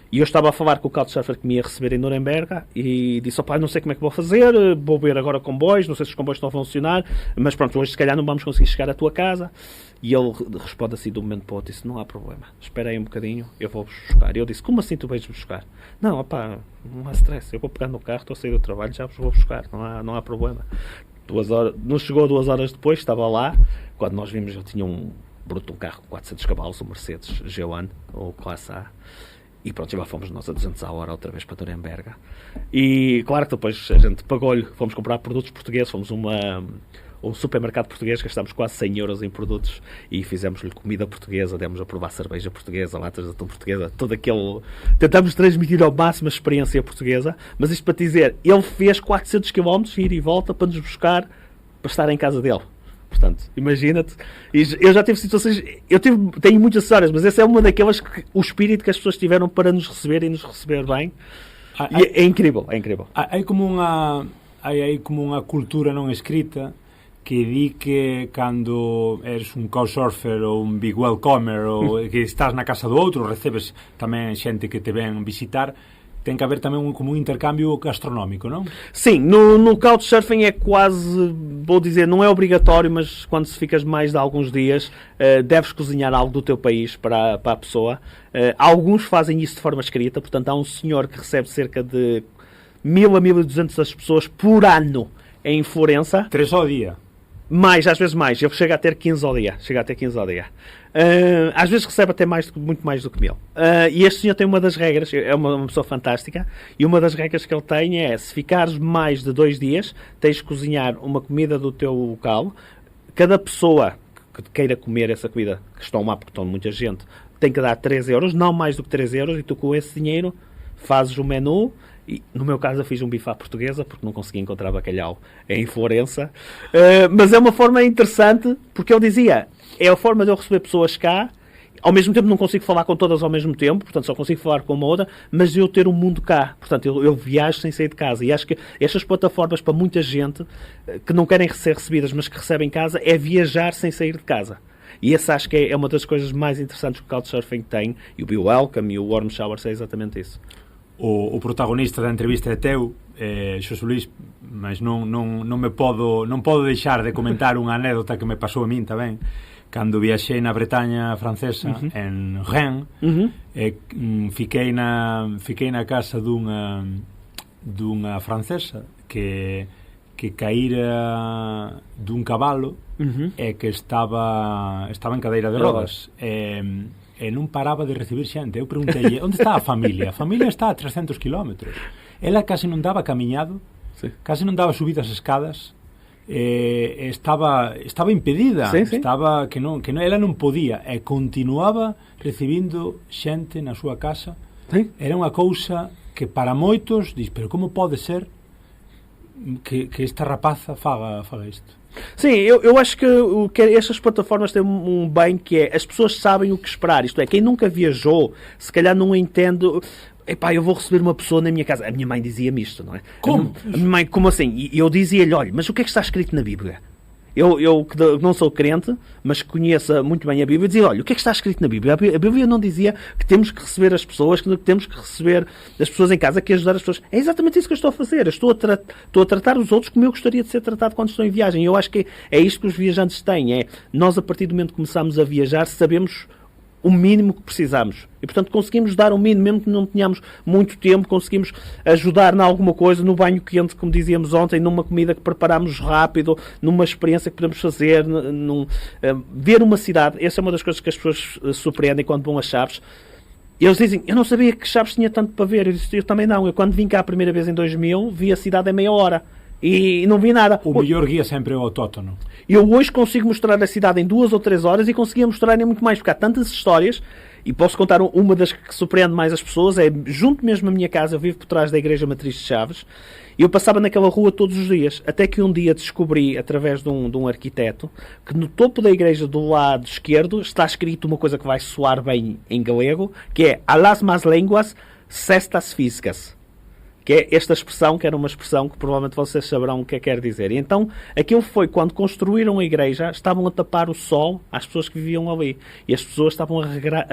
E eu estava a falar com o couchsurfer que me ia receber em Nuremberg, e disse: opá, não sei como é que vou fazer, vou ver agora comboios, não sei se os comboios estão a funcionar, mas pronto, hoje se calhar não vamos conseguir chegar à tua casa. E ele responde assim de um momento para o outro, disse: não há problema, espera aí um bocadinho, eu vou-vos buscar. E eu disse: como assim tu vais buscar? Não, opá, não há stress, eu vou pegar no carro, estou a sair do trabalho, já vos vou buscar, não há problema. 2 horas, não chegou 2 horas depois, estava lá, quando nós vimos, eu tinha um carro com 400 cavalos, um Mercedes G1, ou Classe A. E pronto, já fomos nós a 200 a hora outra vez para Nuremberg. E claro que depois a gente pagou-lhe, fomos comprar produtos portugueses, fomos um supermercado português, gastámos quase 100 euros em produtos e fizemos-lhe comida portuguesa, demos a provar cerveja portuguesa, latas de atum portuguesa, todo aquele... Tentamos transmitir ao máximo a experiência portuguesa, mas isto para te dizer, ele fez 400 km, ir e volta, para nos buscar, para estar em casa dele. Portanto, imagina-te. Eu já tive situações... Tenho muitas histórias, mas essa é uma daquelas que o espírito que as pessoas tiveram para nos receber e nos receber bem. É incrível, é incrível. Hai como unha cultura non escrita que di que cando eres un couchsurfer ou un big welcomer ou que estás na casa do outro, recebes tamén xente que te ven visitar, ten que haber tamén como un intercambio gastronómico, non? Sim, no Couchsurfing é quase, vou dizer, não é obrigatório, mas quando se ficas mais de alguns dias, deves cozinhar algo do teu país para a pessoa. Alguns fazem isso de forma escrita, portanto há um senhor que recebe cerca de 1.000 a 1.200 pessoas por ano em Florença. 3 ao dia. Mais, às vezes mais. Eu chego a ter 15 ao dia. Às vezes recebe até muito mais do que 1.000. E este senhor tem uma das regras, é uma pessoa fantástica, e uma das regras que ele tem é, se ficares mais de 2 dias, tens de cozinhar uma comida do teu local. Cada pessoa que queira comer essa comida, que estão lá porque estão muita gente, tem que dar 3 euros, não mais do que 3 euros, e tu com esse dinheiro fazes o menu. E, no meu caso, eu fiz um bife à portuguesa porque não consegui encontrar bacalhau em Florença, mas é uma forma interessante, porque ele dizia, é a forma de eu receber pessoas cá, ao mesmo tempo não consigo falar com todas ao mesmo tempo, portanto só consigo falar com uma outra, mas de eu ter um mundo cá, portanto eu viajo sem sair de casa, e acho que estas plataformas para muita gente que não querem ser recebidas, mas que recebem em casa, é viajar sem sair de casa. E essa acho que é uma das coisas mais interessantes que o Couchsurfing tem, e o Be Welcome e o Warm Showers é exatamente isso. O protagonista da entrevista é teu, Xosé Luís, mas non podo deixar de comentar unha anécdota que me pasou a min tamén cando viaxei na Bretaña francesa, en Rennes, fiquei na casa dunha francesa que caíra dun cabalo e que estaba en cadeira de rodas e non paraba de recibir xente. Eu preguntei, onde está a familia? A familia está a 300 km. Ela case non daba camiñado, case non daba subidas escadas, estaba impedida, estaba que non, ela non podía, e continuaba recibindo xente na súa casa. Era unha cousa que para moitos diz, pero como pode ser que esta rapaza faga isto? Sim, eu acho que estas plataformas têm um bem que é, as pessoas sabem o que esperar, isto é, quem nunca viajou, se calhar não entende, epá, eu vou receber uma pessoa na minha casa. A minha mãe dizia-me isto, não é? Como? A minha mãe, como assim? E eu dizia-lhe, olha, mas o que é que está escrito na Bíblia? Eu que não sou crente, mas conheço muito bem a Bíblia, dizia, olha, o que é que está escrito na Bíblia? A Bíblia não dizia que temos que receber as pessoas, que temos que receber as pessoas em casa, que ajudar as pessoas. É exatamente isso que eu estou a fazer. Eu estou a tratar os outros como eu gostaria de ser tratado quando estou em viagem. Eu acho que é isto que os viajantes têm. Nós, a partir do momento que começamos a viajar, sabemos o mínimo que precisamos. E, portanto, conseguimos dar o mínimo, mesmo que não tenhamos muito tempo, conseguimos ajudar em alguma coisa, no banho quente, como dizíamos ontem, numa comida que preparamos rápido, numa experiência que podemos fazer, ver uma cidade. Essa é uma das coisas que as pessoas surpreendem quando vão a Chaves. Eles dizem, eu não sabia que Chaves tinha tanto para ver. Eu também não. Eu, quando vim cá a primeira vez em 2000, vi a cidade em meia hora. E não vi nada. O melhor guia sempre é o autóctono. Eu hoje consigo mostrar a cidade em 2 ou 3 horas e conseguia mostrar em muito mais, porque há tantas histórias, e posso contar uma das que surpreende mais as pessoas, é junto mesmo à minha casa, eu vivo por trás da Igreja Matriz de Chaves, e eu passava naquela rua todos os dias, até que um dia descobri, através de um arquiteto, que no topo da igreja do lado esquerdo está escrito uma coisa que vai soar bem em galego, que é "A las más lenguas, cestas físicas", que é esta expressão, que era uma expressão que provavelmente vocês saberão o que quer dizer. E então, aquilo foi quando construíram a igreja, estavam a tapar o sol às pessoas que viviam ali. E as pessoas estavam a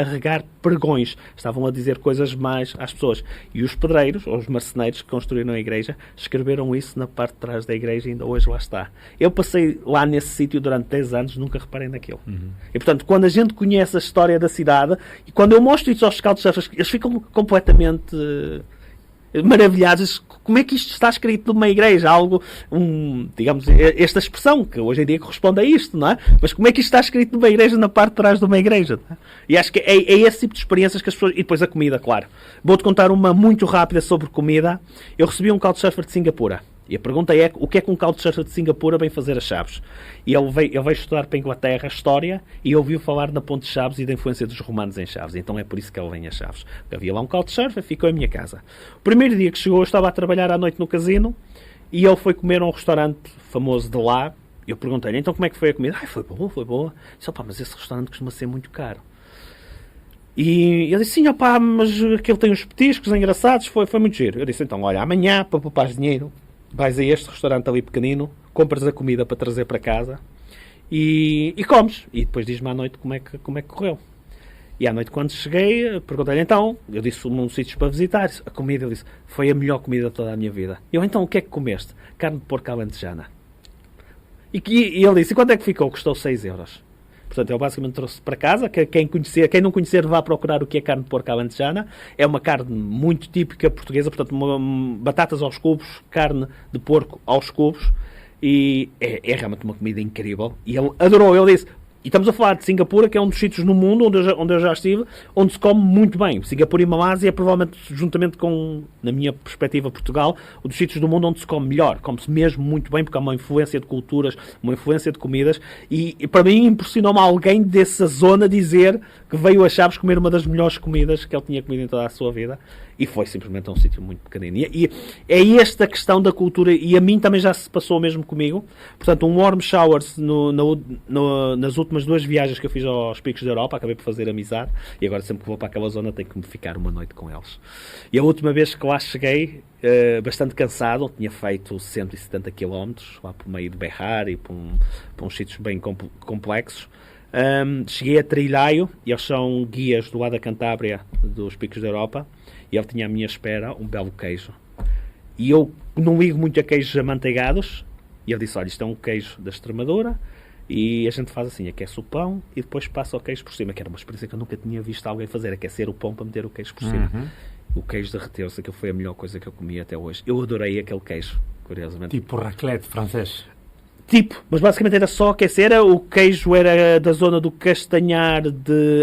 regar pregões, estavam a dizer coisas mais às pessoas. E os pedreiros, ou os marceneiros que construíram a igreja, escreveram isso na parte de trás da igreja e ainda hoje lá está. Eu passei lá nesse sítio durante 10 anos, nunca reparei naquilo. E, portanto, quando a gente conhece a história da cidade, e quando eu mostro isso aos Couchsurfers, eles ficam completamente maravilhados. Como é que isto está escrito numa igreja? Algo, digamos, esta expressão, que hoje em dia corresponde a isto, não é? Mas como é que isto está escrito numa igreja, na parte de trás de uma igreja? Não é? E acho que é esse tipo de experiências que as pessoas... E depois a comida, claro. Vou-te contar uma muito rápida sobre comida. Eu recebi um Couchsurfer de Singapura. E a pergunta é, o que é que um couchsurfer de Singapura vem fazer a Chaves? E ele veio estudar para a Inglaterra História e ouviu falar na Ponte de Chaves e da influência dos romanos em Chaves. Então é por isso que ele vem a Chaves. Havia lá um couchsurfer, ficou em minha casa. O primeiro dia que chegou, eu estava a trabalhar à noite no casino e ele foi comer a um restaurante famoso de lá. Eu perguntei-lhe, então como é que foi a comida? Foi boa, foi boa. Disse, mas esse restaurante costuma ser muito caro. E ele disse, sim, mas aquele tem uns petiscos engraçados, foi muito giro. Eu disse, então, olha, amanhã, para poupares dinheiro, vais a este restaurante ali pequenino, compras a comida para trazer para casa e comes. E depois diz-me à noite como é que correu. E à noite, quando cheguei, perguntei-lhe então, eu disse um sítios para visitar. A comida, ele disse, foi a melhor comida de toda a minha vida. Eu, então, o que é que comeste? Carne de porco alentejana. E ele disse, e quanto é que ficou? Custou 6 euros. Portanto, ele basicamente trouxe para casa, que quem não conhecer vá procurar o que é carne de porco alentejana. É uma carne muito típica portuguesa, portanto, batatas aos cubos, carne de porco aos cubos, e é realmente uma comida incrível. E ele adorou, ele disse, e estamos a falar de Singapura, que é um dos sítios no mundo onde eu já estive, onde se come muito bem. Singapura e Malásia é provavelmente, juntamente com, na minha perspectiva, Portugal, um dos sítios do mundo onde se come melhor. Come-se mesmo muito bem, porque há uma influência de culturas, uma influência de comidas. E para mim impressionou-me alguém dessa zona dizer que veio a Chaves comer uma das melhores comidas que ele tinha comido em toda a sua vida. E foi simplesmente um sítio muito pequenino. E é esta questão da cultura, e a mim também já se passou o mesmo comigo. Portanto, um warm showers nas últimas 2 viagens que eu fiz aos picos da Europa, acabei por fazer amizade, e agora sempre que vou para aquela zona tenho que me ficar uma noite com eles. E a última vez que lá cheguei, bastante cansado, tinha feito 170 km, lá por meio de Berrar e por uns sítios bem complexos. Cheguei a Trilhaio, e eles são guias do lado da Cantábria dos picos da Europa, e ele tinha à minha espera um belo queijo. E eu não ligo muito a queijos amanteigados, e ele disse, olha, isto é um queijo da Extremadura, e a gente faz assim, aquece o pão e depois passa o queijo por cima, que era uma experiência que eu nunca tinha visto alguém fazer, aquecer o pão para meter o queijo por cima. O queijo derreteu-se, aquilo foi a melhor coisa que eu comi até hoje. Eu adorei aquele queijo, curiosamente. Tipo raclette francês. Mas basicamente era só aquecer. O queijo era da zona do Castanhar,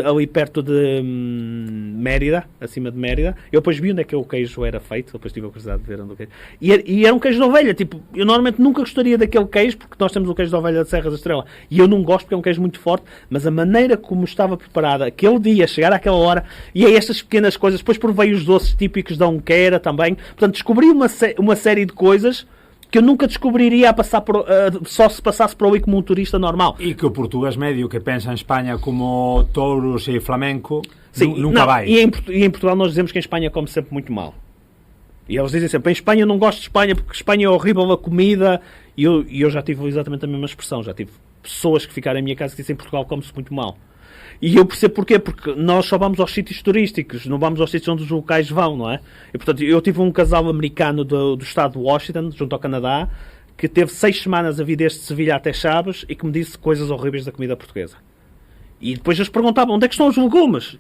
ali perto de Mérida, acima de Mérida. Eu depois vi onde é que o queijo era feito, depois tive a curiosidade de ver onde o queijo. E era um queijo de ovelha. Eu normalmente nunca gostaria daquele queijo, porque nós temos o queijo de ovelha de Serra da Estrela, e eu não gosto porque é um queijo muito forte, mas a maneira como estava preparada, aquele dia, chegar àquela hora, e é estas pequenas coisas, depois provei os doces típicos da Unquera também. Portanto, descobri uma série de coisas que eu nunca descobriria só se passasse por ali como um turista normal. E que o português médio que pensa em Espanha como touros e flamenco, nunca vai. E em Portugal nós dizemos que em Espanha come sempre muito mal. E eles dizem sempre, em Espanha eu não gosto de Espanha porque Espanha é horrível a comida. E eu já tive exatamente a mesma expressão. Já tive pessoas que ficaram em minha casa que dizem que em Portugal come-se muito mal. E eu percebo porquê, porque nós só vamos aos sítios turísticos, não vamos aos sítios onde os locais vão, não é? E portanto, eu tive um casal americano do estado de Washington, junto ao Canadá, que teve 6 semanas a vir desde Sevilha até Chaves e que me disse coisas horríveis da comida portuguesa. E depois eles perguntavam, onde é que estão os legumes?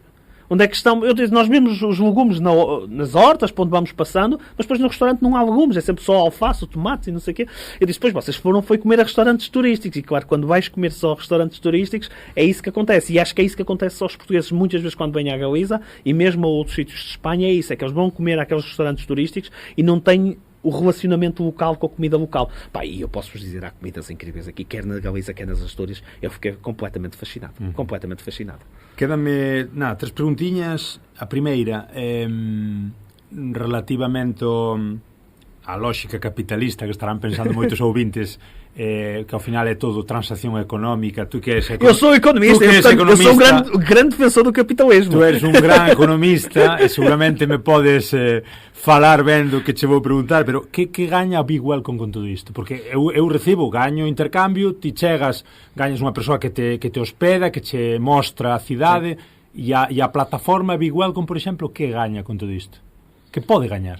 Onde é que estão? Eu disse, nós vemos os legumes nas hortas, para onde vamos passando, mas depois no restaurante não há legumes, é sempre só alface, tomate e não sei o quê. Eu disse, pois vocês foi comer a restaurantes turísticos. E claro, quando vais comer só a restaurantes turísticos, é isso que acontece. E acho que é isso que acontece aos portugueses muitas vezes quando vêm à Galiza, e mesmo a outros sítios de Espanha, é isso. É que eles vão comer àqueles restaurantes turísticos e não têm o relacionamento local com a comida local. E eu posso-vos dizer, há comidas incríveis aqui, quer na Galiza, quer nas Astúrias. Eu fiquei completamente fascinado. Completamente fascinado. Quédame, 3 preguntiñas. A primeira, relativamente á lógica capitalista que estarán pensando moitos ouvintes, que ao final é todo transacción económica. Tú que és eu sou economista, eu sou un grande defensor do capitalismo. Tú eres un gran economista e seguramente me podes falar ben do que che vou preguntar, pero que gaña Be Welcome con todo isto? Porque eu recibo, gaño intercambio, ti chegas, gañas unha persoa que te hospeda, que che mostra a cidade, e a plataforma Be Welcome, por exemplo, que gaña con todo isto? Que pode gañar?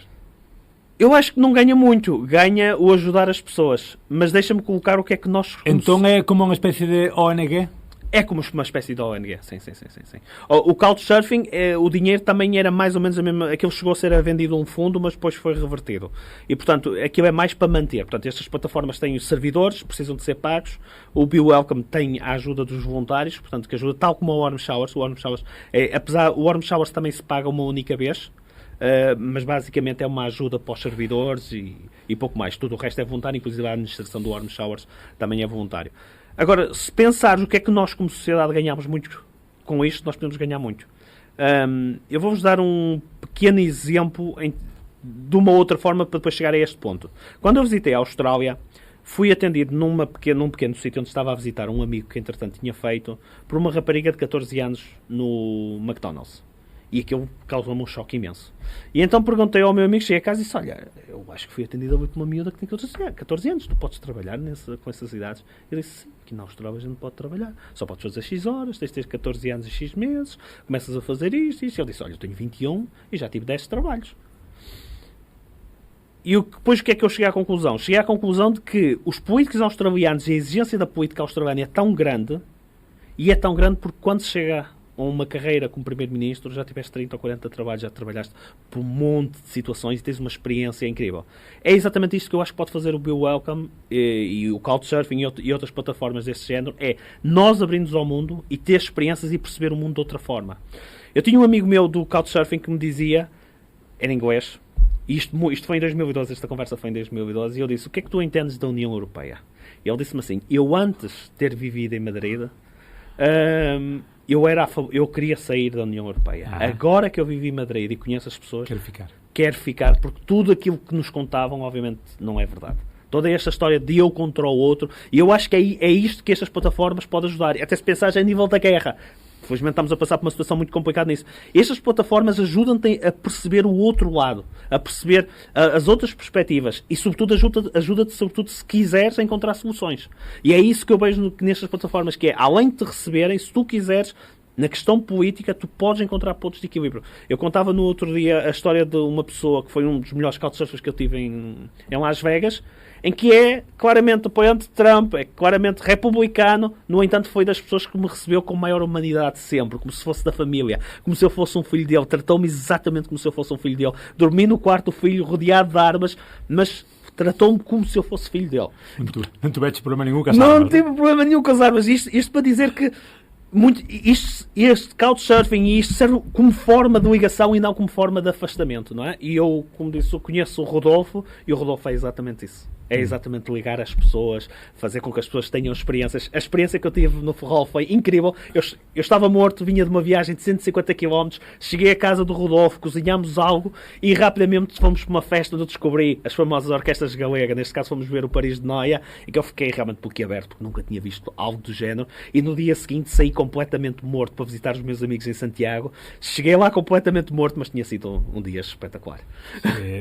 Eu acho que não ganha muito, ganha o ajudar as pessoas, mas deixa-me colocar o que é que nós... Então é como uma espécie de ONG? É como uma espécie de ONG, sim. O Couchsurfing, o dinheiro também era mais ou menos a mesma... Aquilo chegou a ser vendido a um fundo, mas depois foi revertido. E, portanto, aquilo é mais para manter. Portanto, estas plataformas têm os servidores, precisam de ser pagos. O Be Welcome tem a ajuda dos voluntários, portanto, que ajuda, tal como o Warm Showers. O Warm Showers, o Warm Showers também se paga uma única vez. mas basicamente é uma ajuda para os servidores e pouco mais. Tudo o resto é voluntário, inclusive a administração do Warm Showers também é voluntário. Agora, se pensares o que é que nós como sociedade ganhamos muito com isto, nós podemos ganhar muito. Eu vou-vos dar um pequeno exemplo de uma outra forma para depois chegar a este ponto. Quando eu visitei a Austrália, fui atendido num pequeno sítio onde estava a visitar um amigo que entretanto tinha feito por uma rapariga de 14 anos no McDonald's. E aquilo causou-me um choque imenso. E então perguntei ao meu amigo, cheguei a casa e disse, olha, eu acho que fui atendido por uma miúda que tem 14 anos, tu podes trabalhar com essas idades? Ele disse, sim, aqui na Austrália a gente pode trabalhar, só podes fazer X horas, tens de ter 14 anos e X meses, começas a fazer isto e isto. Ele disse, olha, eu tenho 21 e já tive 10 trabalhos. E depois o que é que eu cheguei à conclusão? Cheguei à conclusão de que os políticos australianos e a exigência da política australiana é tão grande, e é tão grande porque quando se chega a uma carreira como primeiro-ministro, já tiveste 30 ou 40 trabalhos, já trabalhaste por um monte de situações e tens uma experiência incrível. É exatamente isto que eu acho que pode fazer o Be Welcome e o Couchsurfing e outras plataformas desse género, é nós abrirmos ao mundo e ter experiências e perceber o mundo de outra forma. Eu tinha um amigo meu do Couchsurfing que me dizia, em inglês, isto foi em 2012, esta conversa foi em 2012, e eu disse, o que é que tu entendes da União Europeia? E ele disse-me assim, eu antes de ter vivido em Madrid, eu queria sair da União Europeia. Agora que eu vivi em Madrid e conheço as pessoas, quero ficar, porque tudo aquilo que nos contavam, obviamente, não é verdade. Toda esta história de eu contra o outro, e eu acho que é isto que estas plataformas podem ajudar. Até se pensar já a nível da guerra. Infelizmente estamos a passar por uma situação muito complicada nisso. Estas plataformas ajudam-te a perceber o outro lado, a perceber as outras perspectivas e, sobretudo, ajuda-te, sobretudo, se quiseres, a encontrar soluções. E é isso que eu vejo nestas plataformas, que é, além de te receberem, se tu quiseres, na questão política, tu podes encontrar pontos de equilíbrio. Eu contava no outro dia a história de uma pessoa que foi um dos melhores couchsurfers que eu tive em Las Vegas, em que é claramente apoiante de Trump, é claramente republicano, no entanto foi das pessoas que me recebeu com maior humanidade sempre, como se fosse da família, como se eu fosse um filho dele, tratou-me exatamente como se eu fosse um filho dele, dormi no quarto do filho, rodeado de armas, mas tratou-me como se eu fosse filho dele. Não tiveste problema nenhum com as armas? Não tive problema nenhum com as armas, isto para dizer que este couchsurfing e isto serve como forma de ligação e não como forma de afastamento, não é? E eu, como disse, eu conheço o Rodolfo e o Rodolfo é exatamente isso. É exatamente ligar as pessoas, fazer com que as pessoas tenham experiências. A experiência que eu tive no Ferrol foi incrível. Eu estava morto, vinha de uma viagem de 150 km, cheguei à casa do Rodolfo, cozinhámos algo e rapidamente fomos para uma festa onde eu descobri as famosas orquestras galegas. Neste caso fomos ver o Paris de Noia e que eu fiquei realmente boquiaberto porque nunca tinha visto algo do género. E no dia seguinte saí completamente morto para visitar os meus amigos em Santiago. Cheguei lá completamente morto, mas tinha sido um dia espetacular.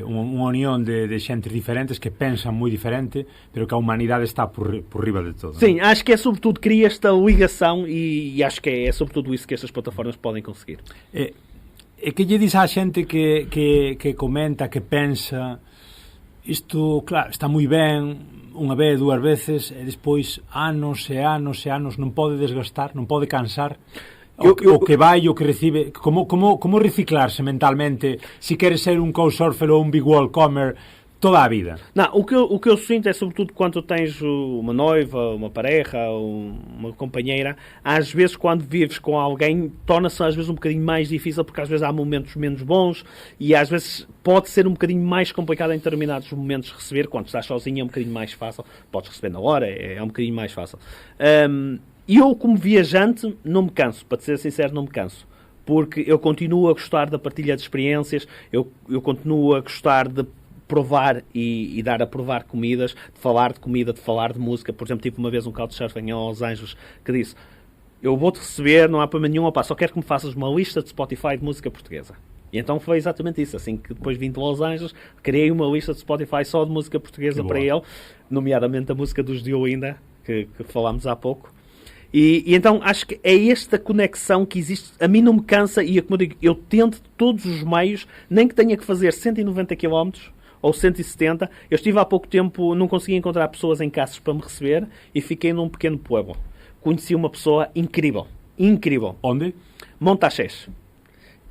Uma união de xentes diferentes que pensam muito diferente, pero que a humanidade está por riba de todo. Sim, acho que é sobretudo cria esta ligação e acho que é sobretudo isso que estas plataformas podem conseguir. E que lle dis á xente que comenta, que pensa, isto, claro, está moi ben unha vez, dúas veces, e despois anos e anos e anos, non pode desgastar, non pode cansar o que vai, o que recibe. Como reciclarse mentalmente se queres ser un couchsurfer ou un big welcomer toda a vida? Não, o que eu sinto é sobretudo quando tens uma noiva, uma pareja, uma companheira, às vezes quando vives com alguém torna-se às vezes um bocadinho mais difícil porque às vezes há momentos menos bons e às vezes pode ser um bocadinho mais complicado em determinados momentos receber. Quando estás sozinho é um bocadinho mais fácil, podes receber na hora, é um bocadinho mais fácil. E eu como viajante não me canso, para te ser sincero, não me canso. Porque eu continuo a gostar da partilha de experiências, eu continuo a gostar de provar e dar a provar comidas, de falar de comida, de falar de música. Por exemplo, tive uma vez um couchsurfing em Los Angeles que disse, eu vou-te receber, não há problema nenhum, opa, só quero que me faças uma lista de Spotify de música portuguesa. E então foi exatamente isso, assim que depois vim de Los Angeles, criei uma lista de Spotify só de música portuguesa para ele, nomeadamente a música dos Diolinda, que falámos há pouco. E então acho que é esta conexão que existe, a mim não me cansa e, como eu digo, eu tento todos os meios, nem que tenha que fazer 190 km, ou 170, eu estive há pouco tempo, não consegui encontrar pessoas em Cassos para me receber e fiquei num pequeno pueblo. Conheci uma pessoa incrível. Onde? Montaxés.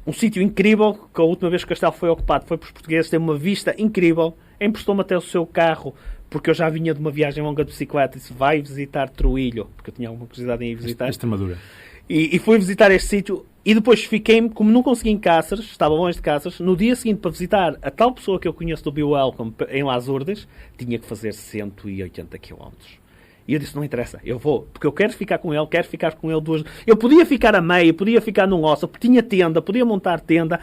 Um sítio incrível, que a última vez que o castelo foi ocupado foi por portugueses, tem uma vista incrível, emprestou-me até o seu carro, porque eu já vinha de uma viagem longa de bicicleta e disse, vai visitar Troilho, porque eu tinha alguma curiosidade em ir visitar. Extremadura. E fui visitar este sítio e depois fiquei-me, como não consegui em Cáceres, estava longe de Cáceres, no dia seguinte para visitar a tal pessoa que eu conheço do Be Welcome em Las Urdes, tinha que fazer 180 km. E eu disse, não interessa, eu vou, porque eu quero ficar com ele 2... Eu podia ficar a meio, podia ficar num hostel, porque tinha tenda, podia montar tenda,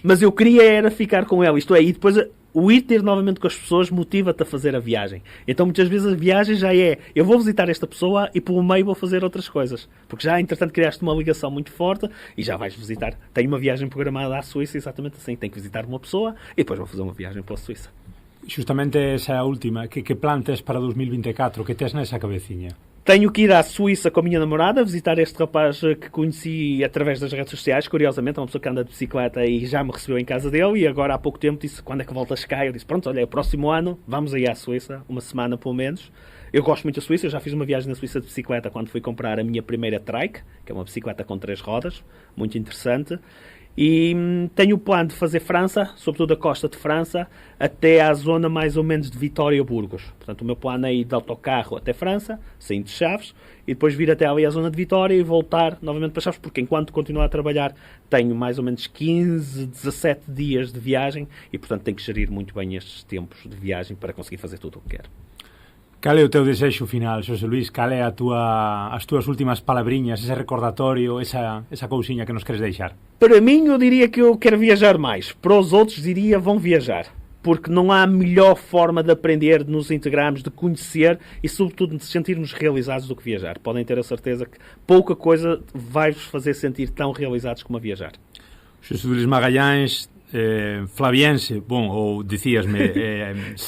mas eu queria era ficar com ele, isto é, e depois o ir ter novamente com as pessoas motiva-te a fazer a viagem. Então muitas vezes a viagem já é, eu vou visitar esta pessoa e pelo meio vou fazer outras coisas, porque já entretanto criaste uma ligação muito forte e já vais visitar. Tenho uma viagem programada à Suíça exatamente assim, tenho que visitar uma pessoa e depois vou fazer uma viagem para a Suíça. Justamente esa é a última, que plan tes para 2024, que tes nesa cabeciña? Tenho que ir à Suíça com a minha namorada, visitar este rapaz que conheci através das redes sociais, curiosamente, é uma pessoa que anda de bicicleta e já me recebeu em casa dele e agora há pouco tempo disse, quando é que voltas cá? Eu disse, pronto, olha, é o próximo ano, vamos aí à Suíça, uma semana pelo menos. Eu gosto muito da Suíça, eu já fiz uma viagem na Suíça de bicicleta quando fui comprar a minha primeira trike, que é uma bicicleta com 3 rodas, muito interessante. E tenho o plano de fazer França, sobretudo a costa de França, até à zona mais ou menos de Vitória-Burgos. Portanto, o meu plano é ir de autocarro até França, saindo de Chaves, e depois vir até ali à zona de Vitória e voltar novamente para Chaves, porque enquanto continuar a trabalhar tenho mais ou menos 15, 17 dias de viagem e, portanto, tenho que gerir muito bem estes tempos de viagem para conseguir fazer tudo o que quero. Cal é o teu desexo final, Xosé Luís? Cal é as túas últimas palabriñas, ese recordatorio, esa cousiña que nos queres deixar? Para mim, eu diria que eu quero viajar mais. Para os outros, diria, vão viajar. Porque não há melhor forma de aprender, de nos integrarmos, de conhecer e, sobretudo, de sentirmos realizados do que viajar. Podem ter a certeza que pouca coisa vai-vos fazer sentir tão realizados como a viajar. Xosé Luís Magalhães, flaviense, bom, ou dicíasme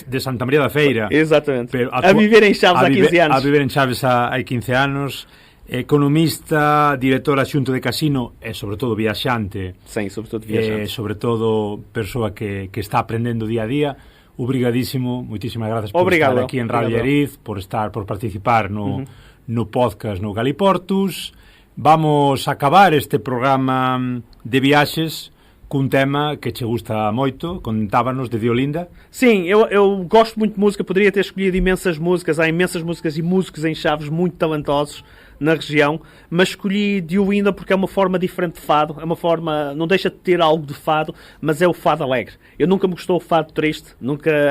de Santa María da Feira. Exatamente. A viver em Chaves há 15 anos. A viver en Chaves há 15 anos, economista, director adxunto de casino e, sobre todo, viaxante. Sim, sobretudo viaxante. Sobre todo, persoa que está aprendendo día a día. Obrigadísimo, moitísimas grazas por estar aquí en Radio Ariz, por participar no podcast no Galiportus. Vamos a acabar este programa de viaxes cun tema que che gusta moito, contábanos de Diolinda. Sim, eu gosto muito de música, poderia ter escolhido imensas músicas, há imensas músicas e músicos em Chaves muito talentosos na região, mas escolhi Diolinda porque é uma forma diferente de fado, é uma forma, não deixa de ter algo de fado, mas é o fado alegre. Eu nunca me gostou o fado triste,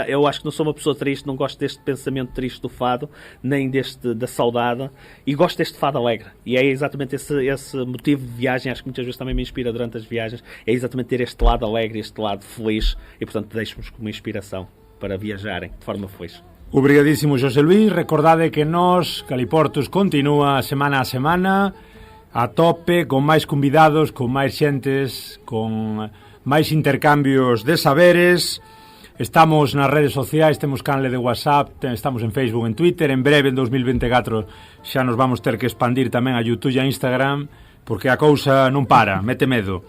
eu acho que não sou uma pessoa triste, não gosto deste pensamento triste do fado, nem da saudade, e gosto deste fado alegre. E é exatamente esse motivo de viagem, acho que muitas vezes também me inspira durante as viagens, é exatamente ter este lado alegre, este lado feliz, e portanto deixo-vos como inspiração para viajarem de forma feliz. Obrigadísimo, Xosé Luís. Recordade que nos, Galiportus, continúa semana a semana a tope, con máis convidados, con máis xentes, con máis intercambios de saberes. Estamos nas redes sociais, temos canle de WhatsApp, estamos en Facebook, en Twitter. En breve, en 2024, xa nos vamos ter que expandir tamén a YouTube e a Instagram, porque a cousa non para, mete medo.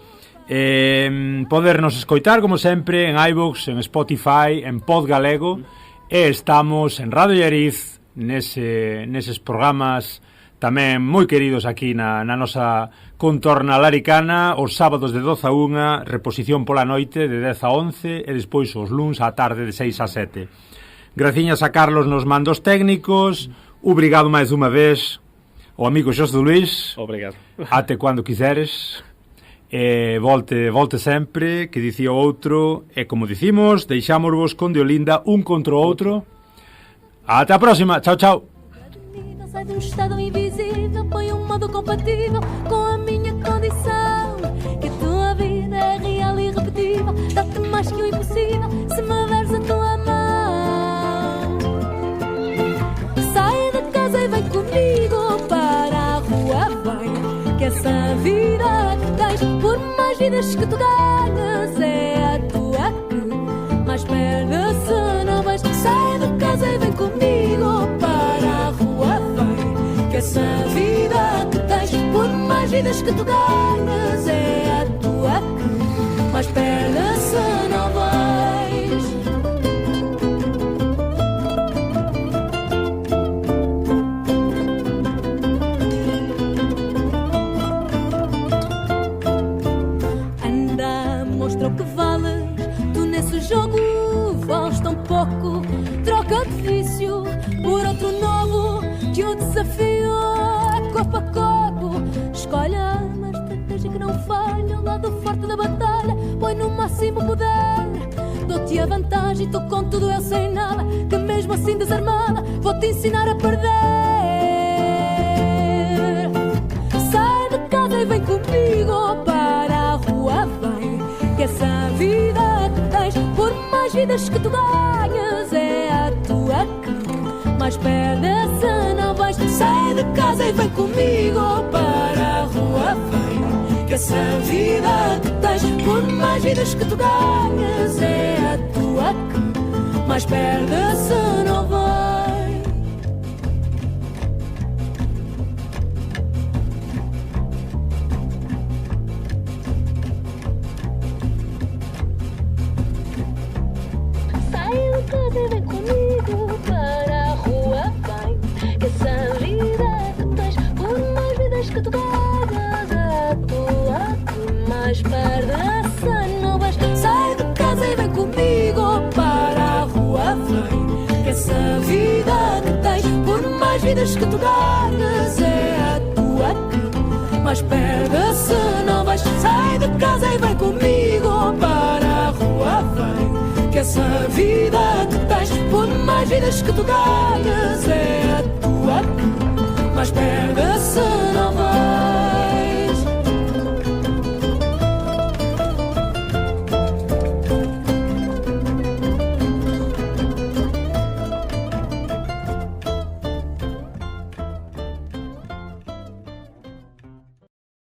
Podernos escoitar, como sempre, en iVoox, en Spotify, en Podgalego. E estamos en Radio Ariz neses programas tamén moi queridos aquí na nosa contorna laricana, os sábados de 12 a 1, reposición pola noite de 10 a 11 e despois os luns á tarde de 6 a 7. Graciñas a Carlos nos mandos técnicos. Obrigado máis unha vez o amigo Xosé Luís. Obrigado. Até cando quiseres. Volte sempre, que dicía o outro, e como dicimos, deixámosvos con Diolinda un contra o outro. Até a próxima, chao, chao. Sai de um estado invisível, põe modo compatível com a minha condição. Que a tua vida é real e repetível, dá-te mais que o impossível, se me deres a tua mão. Sai da casa e vem comigo para a rua, vem, que essa vida que tens, por mais vidas que tu ganhas, é a tua que mais perde se não vais. Sai da casa e vem comigo para a rua, vem, que essa vida que tens, por mais vidas que tu ganhas, é a tua que mais perde se não vais. Anda, mostra o que vales, tu nesse jogo vales tão pouco. Troca de vício por outro novo, que o desafio é corpo a corpo. põe no máximo poder. Dou-te a vantagem, tu com tudo eu sem nada, que mesmo assim desarmada vou-te ensinar a perder. Sai de casa e vem comigo para a rua, vem, que essa vida que tens, por mais vidas que tu ganhas, é a tua que mais perde, se não vais. Sai de casa e vem comigo para a rua, vem, que essa vida que tens, por mais vidas que tu ganhas, é a tua que mais perde, se não vai. Sai de casa e vem comigo para a rua, vem, que essa vida que tens, por mais vidas que tu ganhas, é a tua que mais perde, se não vais. Sai de casa e vem comigo para a rua, vem, que essa vida que tens, por mais vidas que tu ganhas, é a tua que mais perde, se não vais. Sai de casa e vem comigo para a rua, vem, que essa vida que tens, por mais vidas que tu ganhas, é